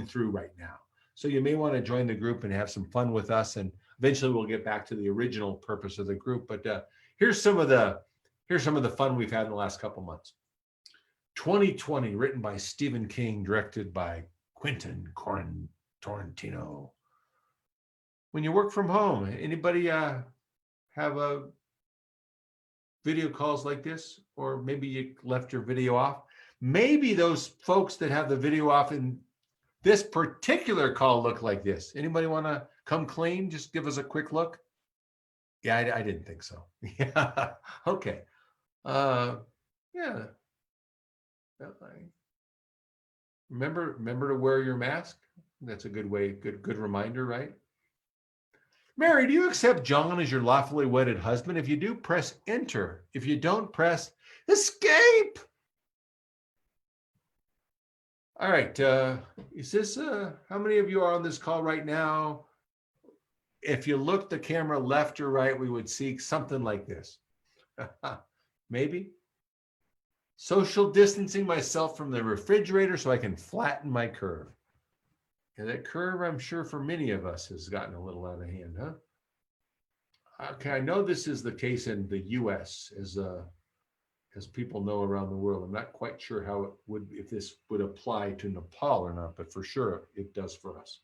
Speaker 4: through right now. So you may want to join the group and have some fun with us, and eventually we'll get back to the original purpose of the group. But here's some of the fun we've had in the last couple months. 2020, written by Stephen King, directed by Quentin Tarantino. When you work from home, anybody have a video calls like this? Or maybe you left your video off? Maybe those folks that have the video off in this particular call look like this. Anybody want to come clean? Just give us a quick look. Yeah, I didn't think so. Yeah, okay. Yeah. Remember to wear your mask. That's a good reminder, right? Mary, do you accept John as your lawfully wedded husband? If you do, press enter. If you don't, press escape. All right. Is this how many of you are on this call right now? If you look the camera left or right, we would see something like this. Maybe. Social distancing myself from the refrigerator so I can flatten my curve. And that curve, I'm sure for many of us, has gotten a little out of hand, huh? Okay, I know this is the case in the US as people know around the world. I'm not quite sure how it would, if this would apply to Nepal or not, but for sure it does for us.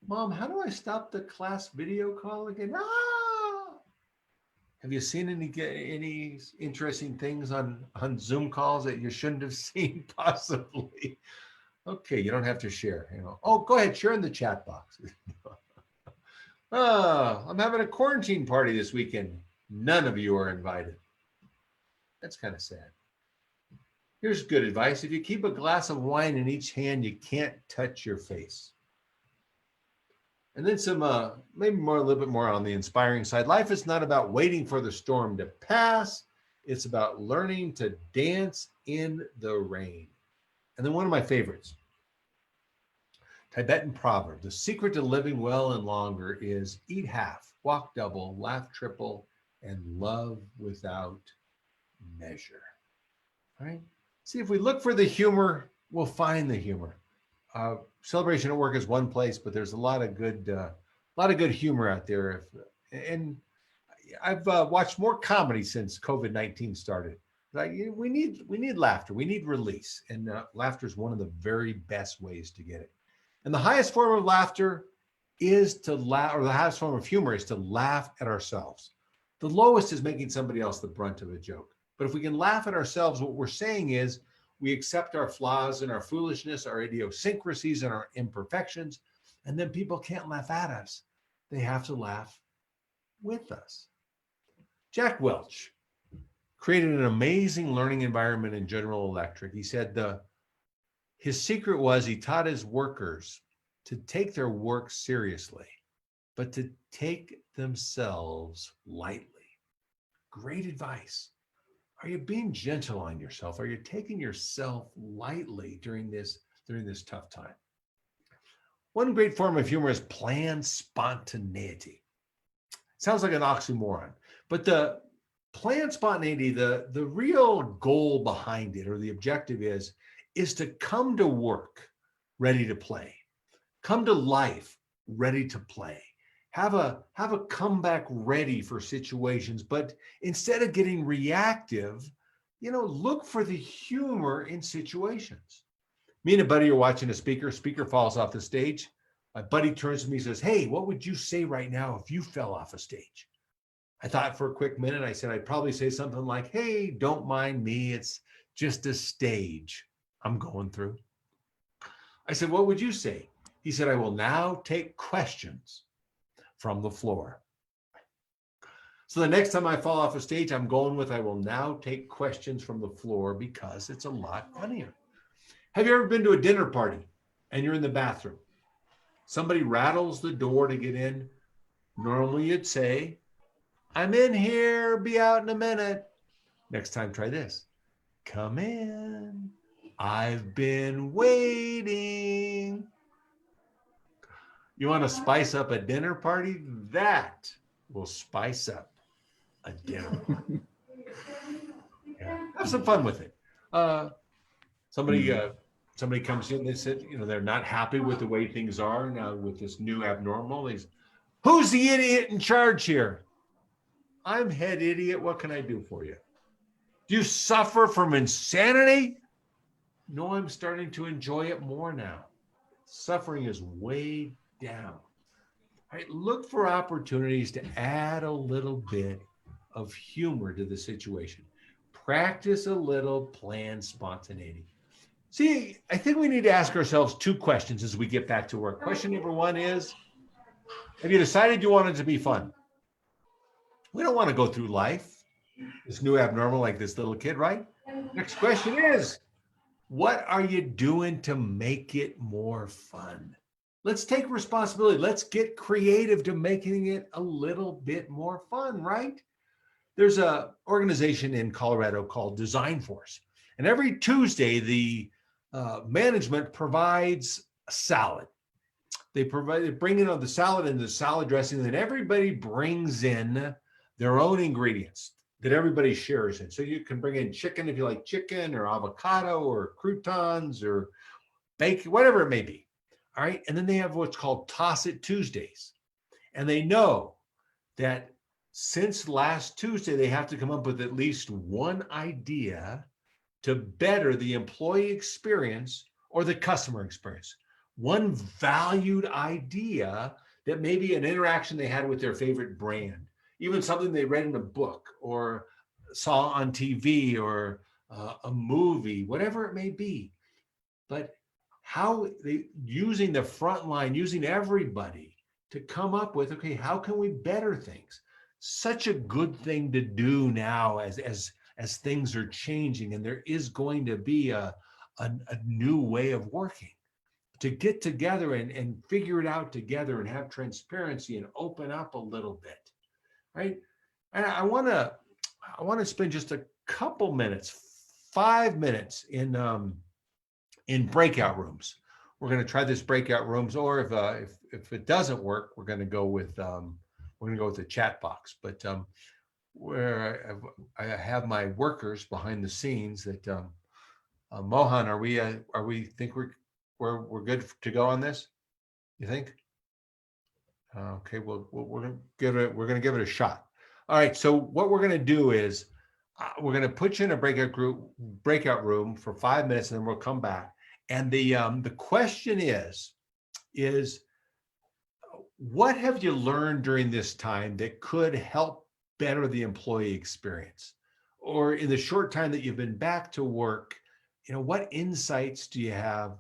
Speaker 4: Mom, how do I stop the class video call again? Ah! Have you seen any interesting things on Zoom calls that you shouldn't have seen possibly? Okay, you don't have to share. Oh, go ahead, share in the chat box. I'm having a quarantine party this weekend. None of you are invited. That's kind of sad. Here's good advice. If you keep a glass of wine in each hand, you can't touch your face. And then some, maybe a little bit more on the inspiring side. Life is not about waiting for the storm to pass. It's about learning to dance in the rain. And then one of my favorites, Tibetan proverb, the secret to living well and longer is eat half, walk double, laugh triple, and love without measure. All right? See, if we look for the humor, we'll find the humor. Celebration at Work is one place, but there's a lot of good humor out there. And I've watched more comedy since COVID-19 started. Like we need laughter. We need release, and laughter is one of the very best ways to get it. And the highest form of laughter is to laugh, or the highest form of humor is to laugh at ourselves. The lowest is making somebody else the brunt of a joke. But if we can laugh at ourselves, what we're saying is we accept our flaws and our foolishness, our idiosyncrasies and our imperfections, and then people can't laugh at us. They have to laugh with us. Jack Welch created an amazing learning environment in General Electric. He said his secret was he taught his workers to take their work seriously, but to take themselves lightly. Great advice. Are you being gentle on yourself? Are you taking yourself lightly during this tough time? One great form of humor is planned spontaneity. Sounds like an oxymoron, but the planned spontaneity, the real goal behind it, or the objective is to come to work ready to play, come to life ready to play, have a comeback ready for situations. But instead of getting reactive, look for the humor in situations. Me and a buddy are watching a speaker falls off the stage. My buddy turns to me and says, "Hey, what would you say right now if you fell off a stage?" I thought for a quick minute. I said, I'd probably say something like, "Hey, don't mind me. It's just a stage I'm going through." I said, "What would you say?" He said, "I will now take questions from the floor." So the next time I fall off a stage, I'm going with, I will now take questions from the floor, because it's a lot funnier. Have you ever been to a dinner party and you're in the bathroom? Somebody rattles the door to get in. Normally you'd say, "I'm in here, be out in a minute." Next time, try this. "Come in, I've been waiting." You want to spice up a dinner party? That will spice up a dinner party. Yeah. Have some fun with it. Somebody comes in, they said, they're not happy with the way things are now with this new abnormal. "Who's the idiot in charge here?" "I'm head idiot. What can I do for you?" "Do you suffer from insanity?" "No, I'm starting to enjoy it more now. Suffering is way down." All right, look for opportunities to add a little bit of humor to the situation. Practice a little planned spontaneity. See, I think we need to ask ourselves two questions as we get back to work. Question number one is, have you decided you want it to be fun? We don't want to go through life, this new abnormal, like this little kid, right? Next question is, what are you doing to make it more fun? Let's take responsibility. Let's get creative to making it a little bit more fun, right? There's an organization in Colorado called Design Force. And every Tuesday, the management provides a salad. They bring in the salad and the salad dressing, and then everybody brings in their own ingredients that everybody shares in. So you can bring in chicken if you like chicken, or avocado, or croutons, or bacon, whatever it may be. All right. And then they have what's called Toss It Tuesdays. And they know that since last Tuesday, they have to come up with at least one idea to better the employee experience or the customer experience. One valued idea that maybe an interaction they had with their favorite brand, even something they read in a book or saw on TV or a movie, whatever it may be. But how they using the front line, using everybody to come up with, okay, how can we better things? Such a good thing to do now as things are changing, and there is going to be a new way of working, to get together and figure it out together and have transparency and open up a little bit, right? And I want to spend just a couple minutes, 5 minutes in breakout rooms. We're going to try this breakout rooms, or if it doesn't work, we're going to go with the chat box. But where I have my workers behind the scenes that Mohan, are we think we're good to go on this? You think? Okay, we're going to give it a shot. All right, so what we're going to do is we're going to put you in a breakout room for 5 minutes, and then we'll come back. And the question is what have you learned during this time that could help better the employee experience? Or in the short time that you've been back to work, what insights do you have?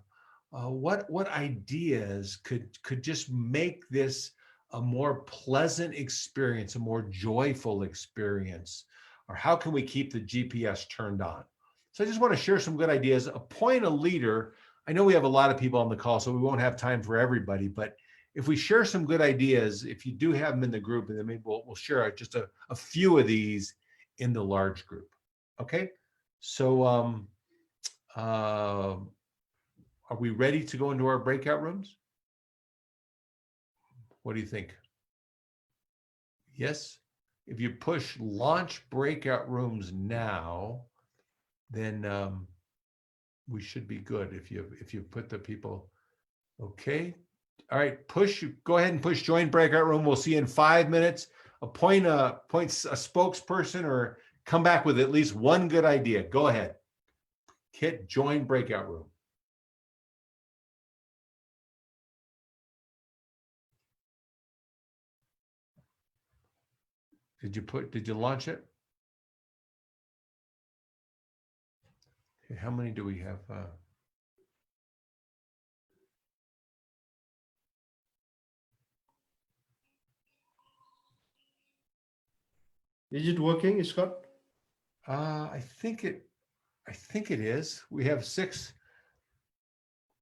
Speaker 4: What ideas could just make this a more pleasant experience, a more joyful experience? Or how can we keep the GPS turned on? So I just want to share some good ideas. Appoint a leader. I know we have a lot of people on the call, so we won't have time for everybody, but if we share some good ideas, if you do have them in the group, and then maybe we'll share just a few of these in the large group. Okay, so are we ready to go into our breakout rooms? What do you think? Yes? If you push launch breakout rooms now, then we should be good if you put the people. Okay. All right, go ahead and push join breakout room. We'll see you in 5 minutes. Appoint a spokesperson or come back with at least one good idea. Go ahead. Hit join breakout room. Did you launch it? Okay, how many do we have?
Speaker 3: Is it working, Scott?
Speaker 4: I think it is. We have 6.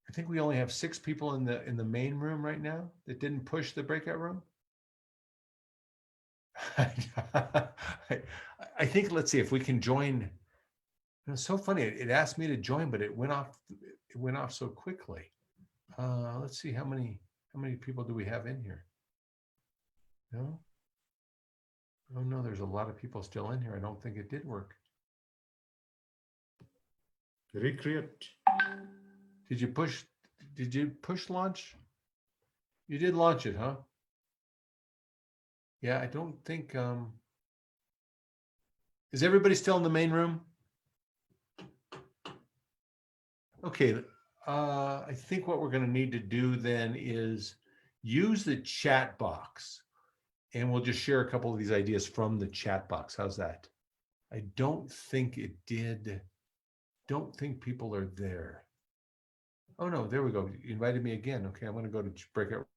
Speaker 4: I think we only have 6 people in the main room right now that didn't push the breakout room. I think, let's see if we can join. It's so funny. It asked me to join, but it went off. It went off so quickly. Let's see how many people do we have in here? No. Oh no, there's a lot of people still in here. I don't think it did work.
Speaker 3: Recreate.
Speaker 4: Did you push launch? You did launch it, huh? Yeah, I don't think is everybody still in the main room? Okay, I think what we're going to need to do then is use the chat box, and we'll just share a couple of these ideas from the chat box. How's that? I don't think it did. Don't think people are there. Oh no, there we go. You invited me again. Okay, I'm going to go to breakout.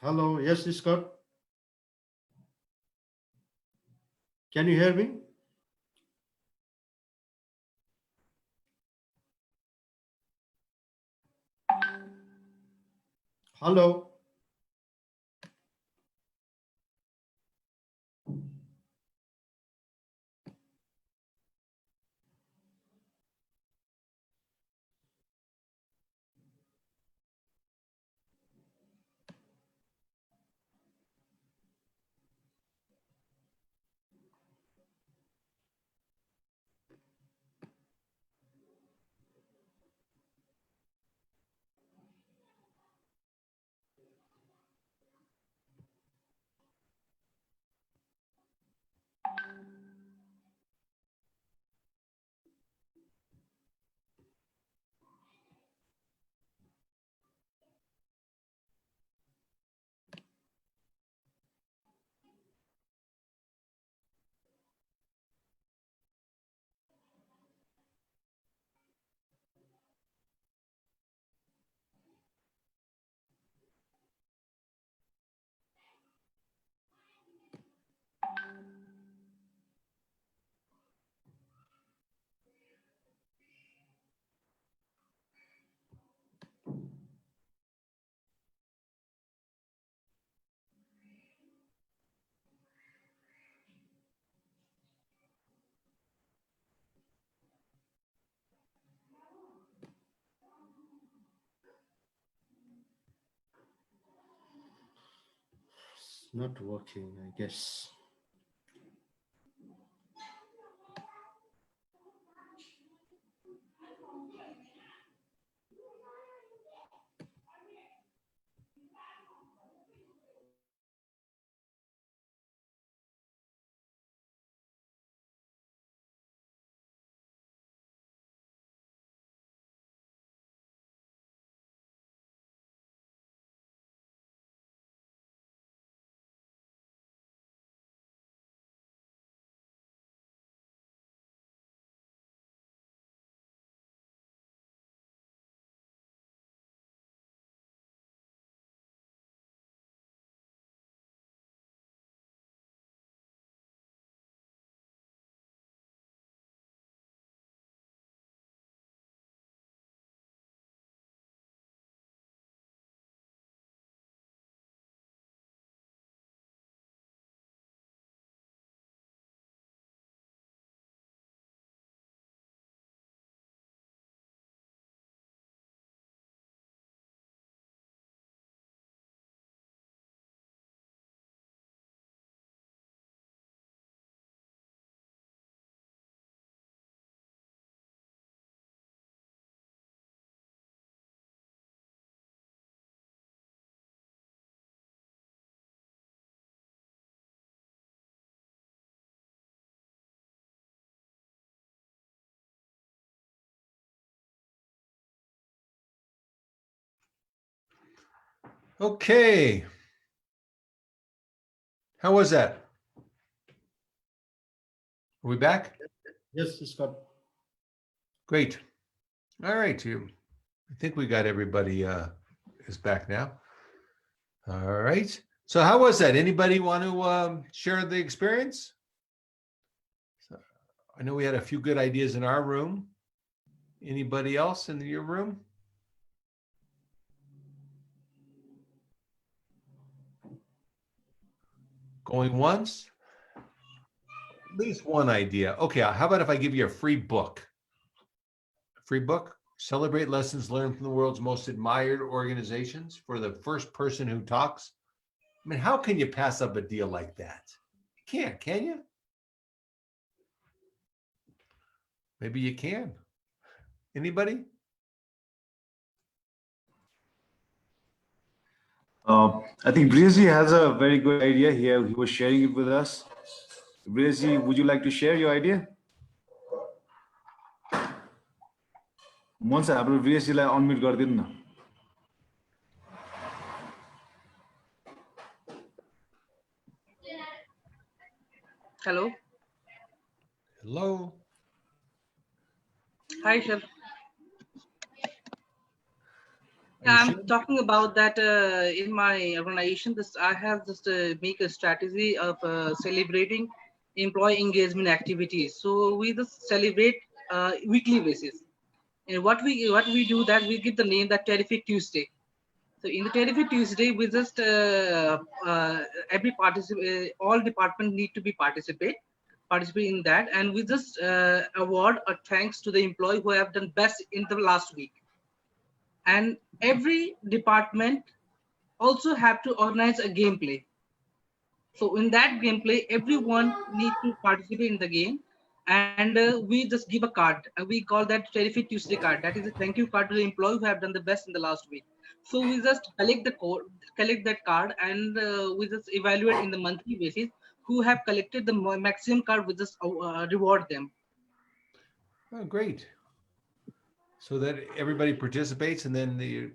Speaker 3: Hello, yes, Scott. Can you hear me? Hello. not working, I guess.
Speaker 4: Okay. How was that? Are we back?
Speaker 3: Yes, Scott.
Speaker 4: Great. All right. I think we got everybody is back now. All right. So how was that? Anybody want to share the experience? I know we had a few good ideas in our room. Anybody else in your room? Going once? At least one idea. Okay, how about if I give you a free book? A free book? Celebrate lessons learned from the world's most admired organizations for the first person who talks. I mean, how can you pass up a deal like that? You can't, can you? Maybe you can. Anybody?
Speaker 2: I think Briazi has a very good idea here. He was sharing it with us. Briazi, would you like to share your idea? Once हाम्रो Briaziलाई unmute गरिदिनु न.
Speaker 6: Hello.
Speaker 4: Hello.
Speaker 6: Hi, Chef. I'm talking about that in my organization. I have just make a strategy of celebrating employee engagement activities. So we just celebrate weekly basis. And what we do that we give the name that Terrific Tuesday. So in the Terrific Tuesday, we just every participant, all department need to be participate in that, and we just award a thanks to the employee who have done best in the last week. And every department also have to organize a gameplay. So in that gameplay, everyone needs to participate in the game, and we just give a card. We call that Terrific Tuesday card. That is a thank you card to the employee who have done the best in the last week. So we just collect that card, and we just evaluate in the monthly basis who have collected the maximum card. We just reward them.
Speaker 4: Oh, great. So that everybody participates, and then the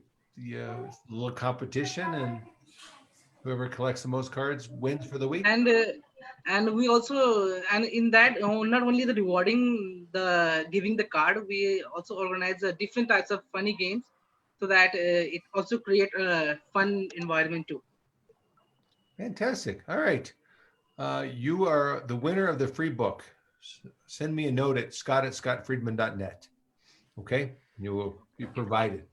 Speaker 4: little competition, and whoever collects the most cards wins for the week.
Speaker 6: And we also, and in that, not only the rewarding, the giving the card, we also organize different types of funny games, so that it also create a fun environment too.
Speaker 4: Fantastic. All right. You are the winner of the free book. Send me a note at scott@scottfriedman.net. Okay, you will be provided.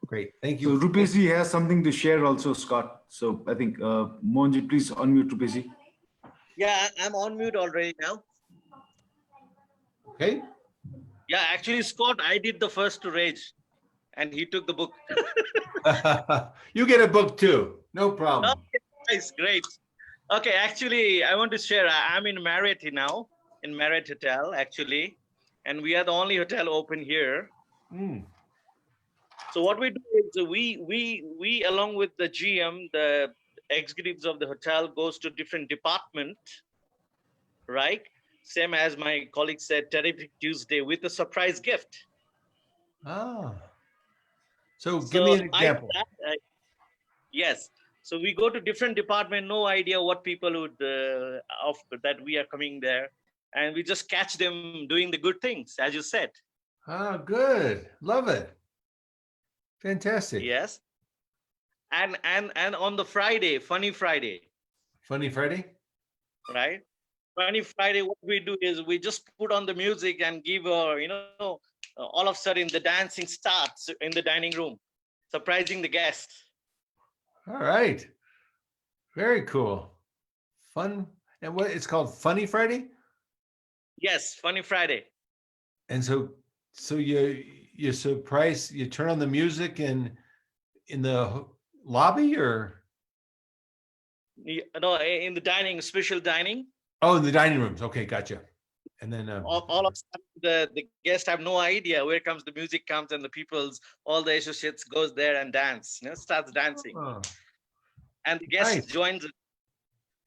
Speaker 4: Great, thank you.
Speaker 2: So Rupesi has something to share also, Scott. So I think Mohanji, please unmute Rupesi.
Speaker 7: Yeah, I'm on mute already now.
Speaker 4: Okay.
Speaker 7: Yeah, actually, Scott, I did the first to rage, and he took the book.
Speaker 4: You get a book too. No problem.
Speaker 7: Nice, great. Okay, actually, I want to share. I'm in Marriott now, in Marriott Hotel, actually, and we are the only hotel open here. So what we do is we along with the GM, the executives of the hotel, goes to different department, right? Same as my colleague said, Terrific Tuesday with a surprise gift.
Speaker 4: Ah. So give
Speaker 7: So
Speaker 4: me an example.
Speaker 7: yes. So we go to different department, no idea what people would of that we are coming there, and we just catch them doing the good things, as you said.
Speaker 4: Ah, good. Love it. Fantastic.
Speaker 7: Yes. And on the Friday, Funny Friday,
Speaker 4: Funny Friday?
Speaker 7: right? Funny Friday, what we do is we just put on the music and give all of a sudden the dancing starts in the dining room, surprising the guests.
Speaker 4: All right. Very cool. Fun. And what it's called Funny Friday?
Speaker 7: Yes, Funny Friday.
Speaker 4: And so you surprise, you turn on the music and in the lobby or?
Speaker 7: No, in the dining, special dining.
Speaker 4: Oh, in the dining rooms. Okay, gotcha. And then
Speaker 7: all of a sudden the guests have no idea where comes the music comes and all the associates goes there and dance, starts dancing.
Speaker 4: Oh,
Speaker 7: and the guest
Speaker 4: nice.
Speaker 7: joins.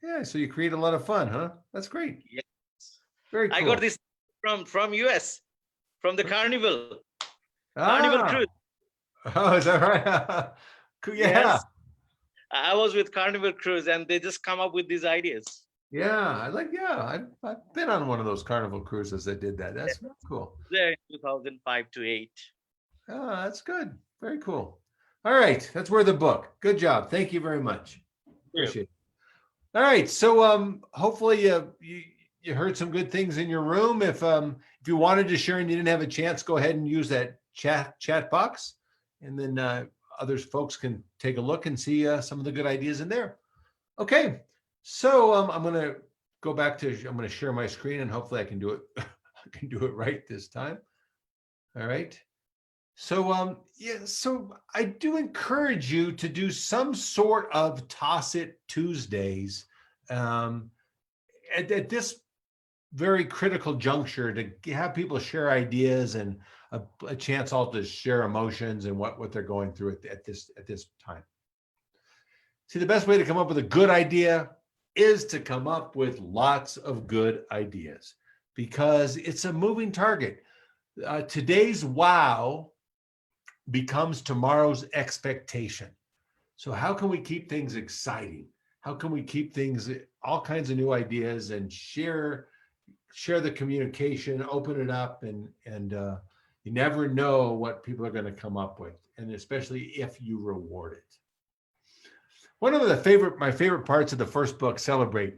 Speaker 4: Yeah, so you create a lot of fun, huh? That's great.
Speaker 7: Yes.
Speaker 4: Very cool.
Speaker 7: I got this from US, from the Carnival.
Speaker 4: Ah.
Speaker 7: Carnival cruise.
Speaker 4: Oh, is that right? Yeah.
Speaker 7: Yes. I was with Carnival Cruise and they just come up with these ideas.
Speaker 4: Yeah, I've been on one of those Carnival cruises that did that. That's very cool.
Speaker 7: There in 2005 to 8.
Speaker 4: Oh, that's good. Very cool. All right, that's worth the book. Good job. Thank you very much. Appreciate it. All right, so hopefully you heard some good things in your room. If you wanted to share and you didn't have a chance, go ahead and use that chat box, and then others folks can take a look and see some of the good ideas in there. Okay, so I'm going to go back to, I'm going to share my screen and hopefully I can do it. I can do it right this time. All right. So so I do encourage you to do some sort of Toss It Tuesdays at this very critical juncture to have people share ideas and a chance all to share emotions and what they're going through at this time. See, the best way to come up with a good idea is to come up with lots of good ideas because it's a moving target. Today's wow becomes tomorrow's expectation. So how can we keep things exciting? How can we keep things, all kinds of new ideas and share the communication, open it up, and you never know what people are going to come up with, and especially if you reward it. One of my favorite parts of the first book, Celebrate,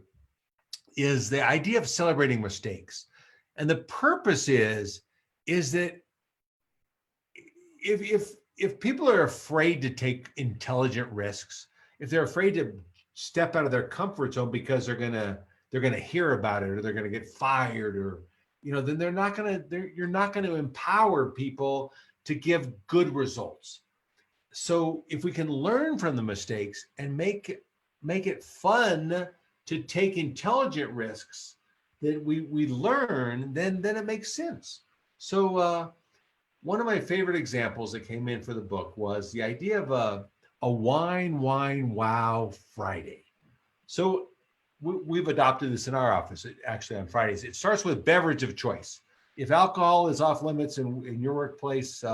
Speaker 4: is the idea of celebrating mistakes. And the purpose is that if people are afraid to take intelligent risks, if they're afraid to step out of their comfort zone because they're gonna hear about it or they're gonna get fired or then you're not gonna empower people to give good results. So if we can learn from the mistakes and make it fun to take intelligent risks that we learn, then it makes sense. So one of my favorite examples that came in for the book was the idea of a wine wow Friday. So we've adopted this in our office, actually on Fridays. It starts with beverage of choice. If alcohol is off limits in your workplace,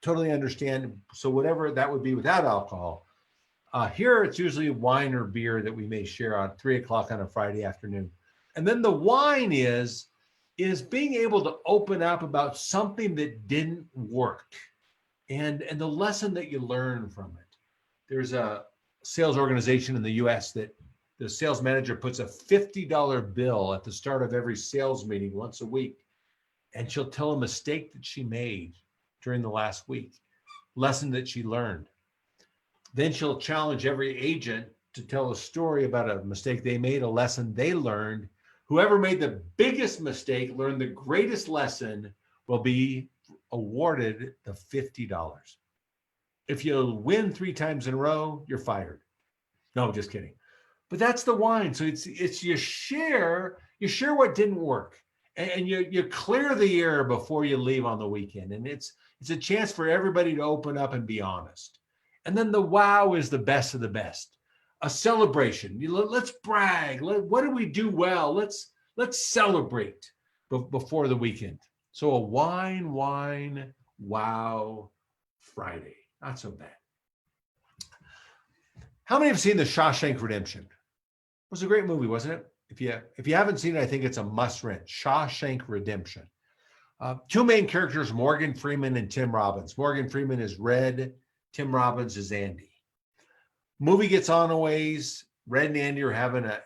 Speaker 4: totally understand. So whatever that would be without alcohol. Here it's usually wine or beer that we may share on 3 o'clock on a Friday afternoon. And then the wine is being able to open up about something that didn't work and the lesson that you learn from it. There's a sales organization in the US that the sales manager puts a $50 bill at the start of every sales meeting once a week, and she'll tell a mistake that she made during the last week, lesson that she learned. Then she'll challenge every agent to tell a story about a mistake they made, a lesson they learned. Whoever made the biggest mistake, learned the greatest lesson, will be awarded the $50. If you win 3 times in a row, you're fired. No, I'm just kidding. But that's the wine. So it's you share what didn't work, and you clear the air before you leave on the weekend. And it's a chance for everybody to open up and be honest. And then the wow is the best of the best. A celebration. Let's brag. What did we do well? Let's celebrate before the weekend. So a wine, wow Friday. Not so bad. How many have seen The Shawshank Redemption? It was a great movie, wasn't it? If you haven't seen it, I think it's a must rent. Shawshank Redemption. Two main characters, Morgan Freeman and Tim Robbins. Morgan Freeman is Red. Tim Robbins is Andy. Movie gets on a ways. Red and Andy are having a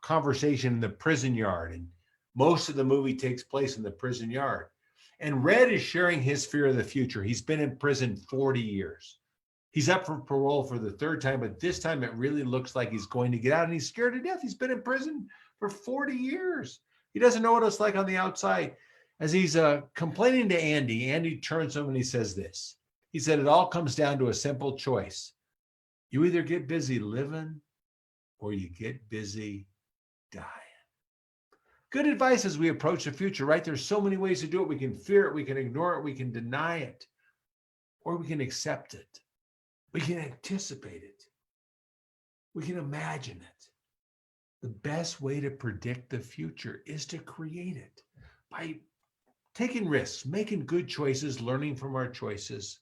Speaker 4: conversation in the prison yard, and most of the movie takes place in the prison yard. And Red is sharing his fear of the future. He's been in prison 40 years. He's up for parole for the third time, but this time it really looks like he's going to get out, and he's scared to death. He's been in prison for 40 years. He doesn't know what it's like on the outside. As he's complaining to Andy, Andy turns to him and he says this. He said, it all comes down to a simple choice. You either get busy living or you get busy dying. Good advice as we approach the future, right? There's so many ways to do it. We can fear it, we can ignore it, we can deny it, or we can accept it. We can anticipate it. We can imagine it. The best way to predict the future is to create it by taking risks, making good choices, learning from our choices,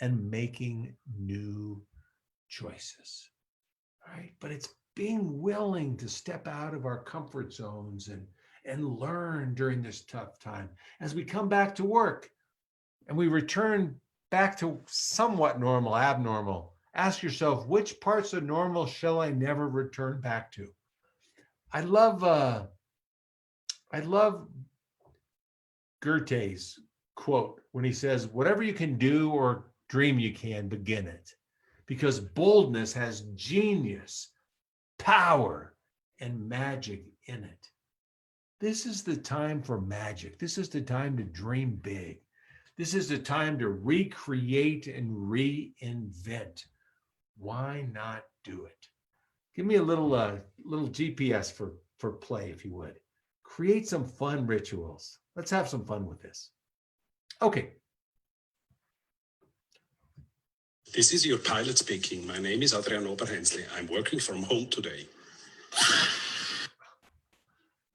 Speaker 4: and making new choices. All right? But it's being willing to step out of our comfort zones and learn during this tough time. As we come back to work and we return back to somewhat normal, abnormal, ask yourself, which parts of normal shall I never return back to? I love Goethe's quote when he says, whatever you can do or dream you can, begin it. Because boldness has genius, power, and magic in it. This is the time for magic. This is the time to dream big. This is the time to recreate and reinvent. Why not do it? Give me a little GPS for play, if you would. Create some fun rituals. Let's have some fun with this. Okay.
Speaker 8: This is your pilot speaking. My name is Adrian Oberhensli. I'm working from home today.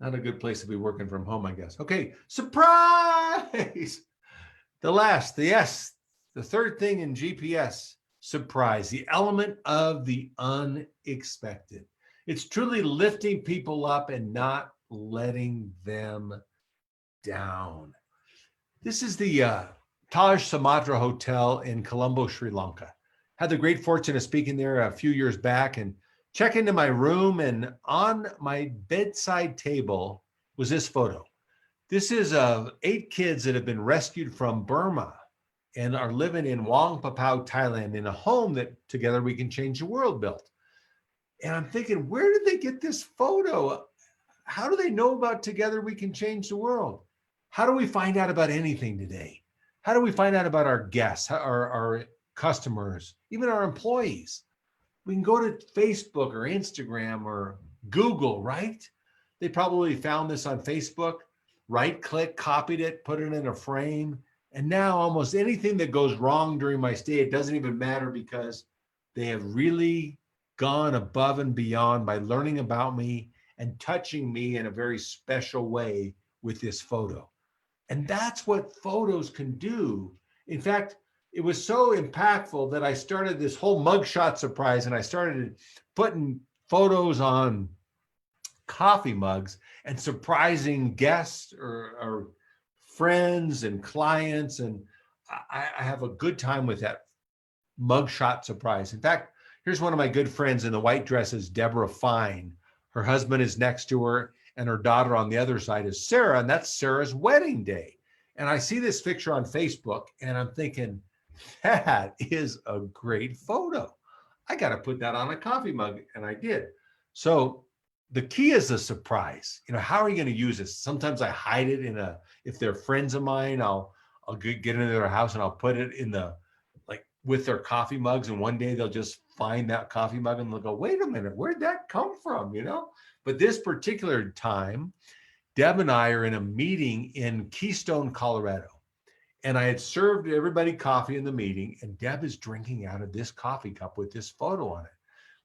Speaker 4: Not a good place to be working from home, I guess. Okay, surprise! The third thing in GPS, surprise, the element of the unexpected. It's truly lifting people up and not letting them down. This is the Taj Sumatra Hotel in Colombo, Sri Lanka. Had the great fortune of speaking there a few years back and check into my room, and on my bedside table was this photo. This is 8 kids that have been rescued from Burma and are living in Wang Papau, Thailand, in a home that Together We Can Change the World built. And I'm thinking, where did they get this photo? How do they know about Together We Can Change the World? How do we find out about anything today? How do we find out about our guests, our customers, even our employees? We can go to Facebook or Instagram or Google, right? They probably found this on Facebook, right-click, copied it, put it in a frame. And now almost anything that goes wrong during my stay, it doesn't even matter because they have really gone above and beyond by learning about me and touching me in a very special way with this photo. And that's what photos can do. In fact, it was so impactful that I started this whole mugshot surprise, and I started putting photos on coffee mugs and surprising guests or friends and clients. And I have a good time with that mugshot surprise. In fact, here's one of my good friends in the white dresses, Deborah Fine. Her husband is next to her, and her daughter on the other side is Sarah, and that's Sarah's wedding day. And I see this picture on Facebook, and I'm thinking, that is a great photo. I got to put that on a coffee mug, and I did. So the key is the surprise. You know, how are you going to use this? Sometimes I hide it if they're friends of mine, I'll get into their house and I'll put it in with their coffee mugs, and one day they'll just find that coffee mug and they'll go, wait a minute, where'd that come from? You know, but this particular time, Deb and I are in a meeting in Keystone, Colorado. And I had served everybody coffee in the meeting, and Deb is drinking out of this coffee cup with this photo on it.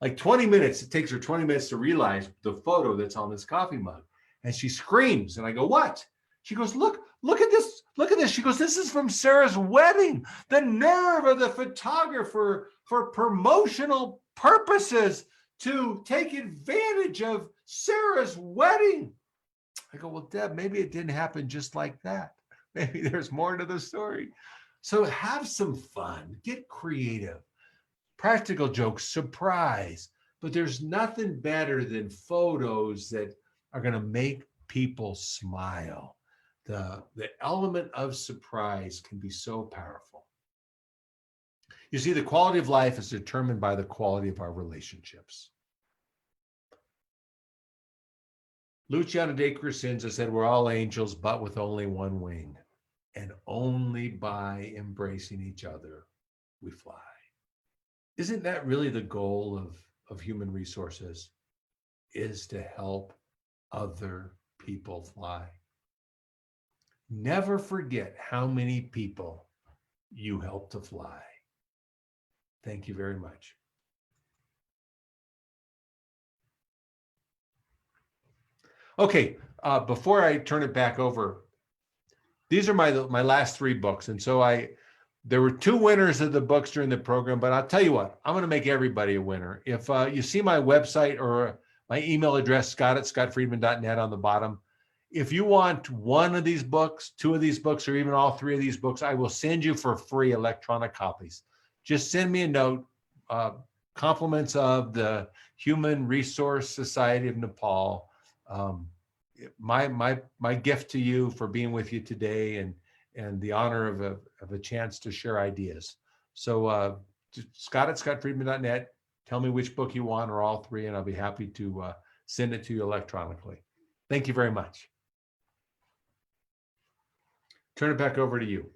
Speaker 4: Like 20 minutes, it takes her 20 minutes to realize the photo that's on this coffee mug. And she screams, and I go, what? She goes, look at this. Look at this. She goes, this is from Sarah's wedding. The nerve of the photographer for promotional purposes to take advantage of Sarah's wedding. I go, well, Deb, maybe it didn't happen just like that. Maybe there's more to the story. So have some fun, get creative, practical jokes, surprise. But there's nothing better than photos that are going to make people smile. The element of surprise can be so powerful. You see, the quality of life is determined by the quality of our relationships. Luciano de Crescenza said, we're all angels, but with only one wing. And only by embracing each other, we fly. Isn't that really the goal of human resources? Is to help other people fly. Never forget how many people you help to fly. Thank you very much. Okay, before I turn it back over, these are my last 3 books. And so there were 2 winners of the books during the program, but I'll tell you what, I'm going to make everybody a winner. If you see my website or my email address, scott@scottfriedman.net on the bottom, if you want one of these books, 2 of these books, or even all 3 of these books, I will send you for free electronic copies. Just send me a note, compliments of the Human Resource Society of Nepal. My gift to you for being with you today and the honor of a chance to share ideas. So Scott@scottfriedman.net, tell me which book you want or all 3, and I'll be happy to send it to you electronically. Thank you very much. Turn it back over to you.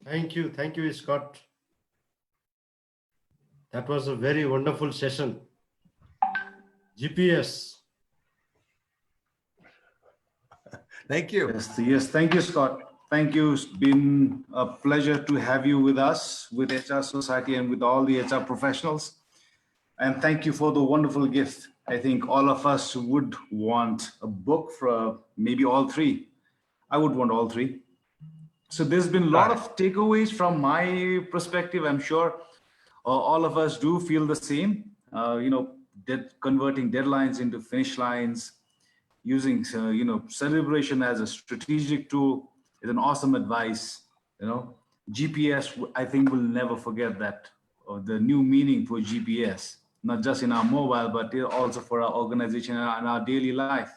Speaker 3: Thank you, Scott. That was a very wonderful session. GPS.
Speaker 4: Thank you.
Speaker 2: Yes, thank you, Scott. Thank you. It's been a pleasure to have you with us, with HR Society and with all the HR professionals. And thank you for the wonderful gift. I think all of us would want a book for maybe all 3. I would want all 3. So there's been a lot of takeaways from my perspective. I'm sure all of us do feel the same. Converting deadlines into finish lines, using celebration as a strategic tool is an awesome advice. GPS, I think we'll never forget that, or the new meaning for GPS, not just in our mobile, but also for our organization and our daily life.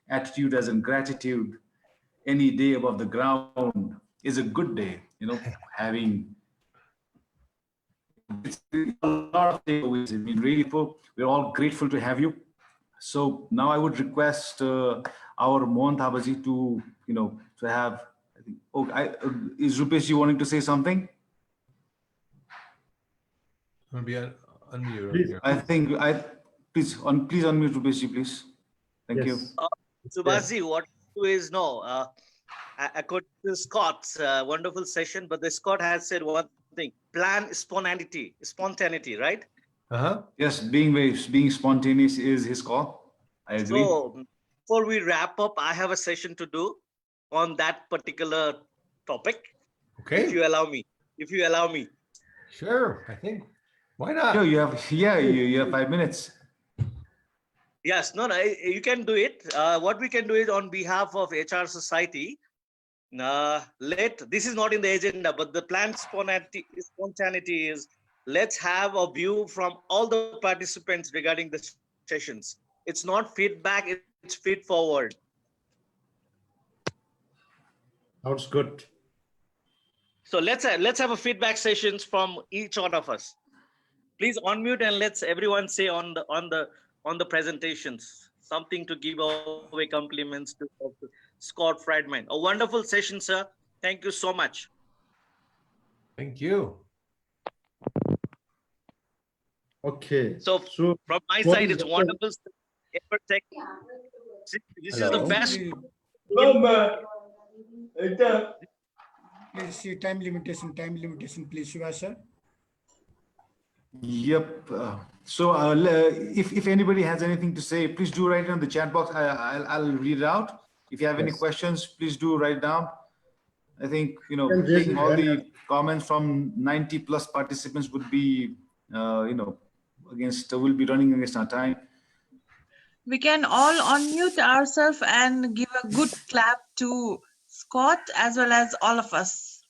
Speaker 2: Attitude as in gratitude. Any day above the ground is a good day. Having a lot of takeaways. I mean, really, we're all grateful to have you. So now I would request our Mohan Thapaji to have. Is Rupesh wanting to say something?
Speaker 4: I'm going to be unmute.
Speaker 2: Please unmute Rupesh, please. Thank you.
Speaker 7: Subhasji, what you do is according to Scott's wonderful session, but the Scott has said one thing: plan spontaneity, right?
Speaker 2: Yes, being spontaneous is his call. I agree.
Speaker 7: So before we wrap up, I have a session to do on that particular topic.
Speaker 4: Okay.
Speaker 7: If you allow me.
Speaker 4: Sure. I think. Why not?
Speaker 2: Sure, you have 5 minutes.
Speaker 7: Yes. No, you can do it. What we can do is on behalf of HR Society. This is not in the agenda, but the planned spontaneity is, let's have a view from all the participants regarding the sessions. It's not feedback, it's feed forward.
Speaker 3: Sounds good.
Speaker 7: So let's have a feedback sessions from each one of us. Please unmute and let's everyone say on the presentations something to give away compliments to Scott Friedman. A wonderful session, sir. Thank you so much.
Speaker 4: Thank you.
Speaker 3: Okay.
Speaker 7: So from my
Speaker 3: what
Speaker 7: side,
Speaker 3: is
Speaker 7: it's
Speaker 3: the-
Speaker 7: wonderful. This is the
Speaker 9: Hello.
Speaker 7: best.
Speaker 1: Please see time limitation, please, Shiva sir.
Speaker 2: Yep. If anybody has anything to say, please do write it on the chat box. I'll read it out. If you have any
Speaker 3: Yes.
Speaker 2: questions, please do write down. I think,
Speaker 3: can raise
Speaker 2: taking
Speaker 3: your
Speaker 2: all
Speaker 3: hand.
Speaker 2: the comments from 90 plus participants would be, we'll be running against our time.
Speaker 10: We can all unmute ourselves and give a good clap to Scott as well as all of us.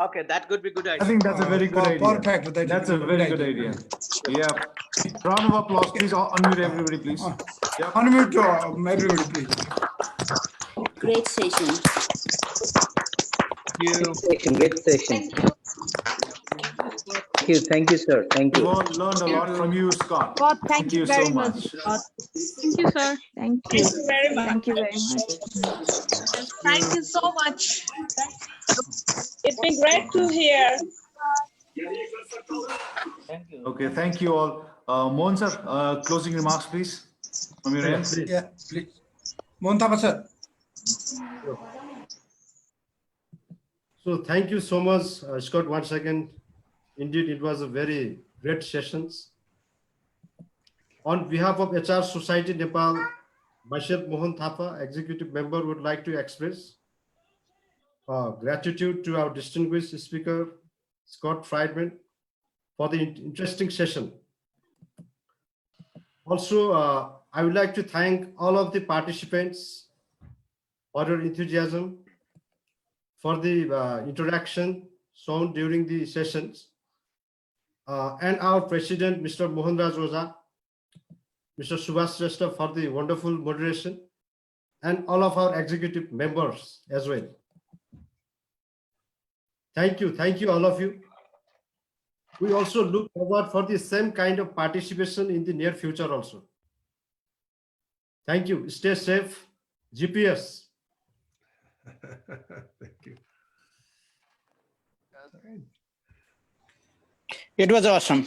Speaker 7: Okay, that could be a good
Speaker 2: I
Speaker 7: idea.
Speaker 2: think that's a very good idea.
Speaker 1: Perfect.
Speaker 2: That's a very good idea. Yeah. Round of applause, please. Unmute everybody, please. Yep.
Speaker 1: Unmute everybody, please.
Speaker 9: Great session.
Speaker 11: Great session. Thank you, sir. Thank
Speaker 2: We've
Speaker 11: you.
Speaker 2: all learned a lot from you, Scott.
Speaker 12: God, thank you very
Speaker 2: so
Speaker 12: much. Scott. Thank you, sir. Thank you.
Speaker 10: Thank you very much.
Speaker 12: Thank you very much.
Speaker 10: Thank you so much.
Speaker 13: It's been great to hear.
Speaker 7: Thank you.
Speaker 2: Okay, thank you all. Mohan sir, closing remarks, please, from your end.
Speaker 3: Please.
Speaker 1: Yeah, please. Mohan Thapa sir.
Speaker 3: So thank you so much, Scott, once again. Indeed, it was a very great sessions. On behalf of HR Society Nepal, myself, Mohan Thapa, executive member, would like to express gratitude to our distinguished speaker, Scott Friedman, for the interesting session. Also, I would like to thank all of the participants for your enthusiasm, for the interaction shown during the sessions, and our president, Mr. Mohan Raj Oza, Mr. Subhash Shrestha, for the wonderful moderation, and all of our executive members as well. Thank you, all of you. We also look forward for the same kind of participation in the near future also. Thank you. Stay safe. GPS.
Speaker 4: Thank you.
Speaker 11: It was awesome.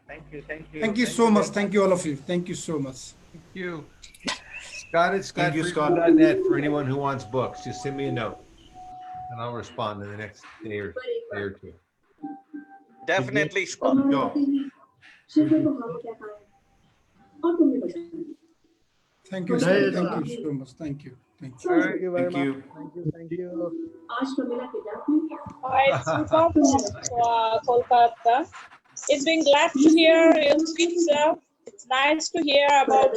Speaker 7: Thank you. Thank you.
Speaker 1: Thank you so much. Thank you, all of you. Thank you so much.
Speaker 4: Thank you. Scott at
Speaker 2: Thank you, Scott.
Speaker 4: Scott.net for anyone who wants books. Just send me a note and I'll respond in the next day or two.
Speaker 7: Definitely, Scott.
Speaker 2: Go.
Speaker 1: Thank you, sir. Thank you so much. Thank you. Thank you.
Speaker 2: Thank you.
Speaker 13: Hi, it's Rupa from Kolkata. It's been glad to hear you speak, sir. It's nice to hear about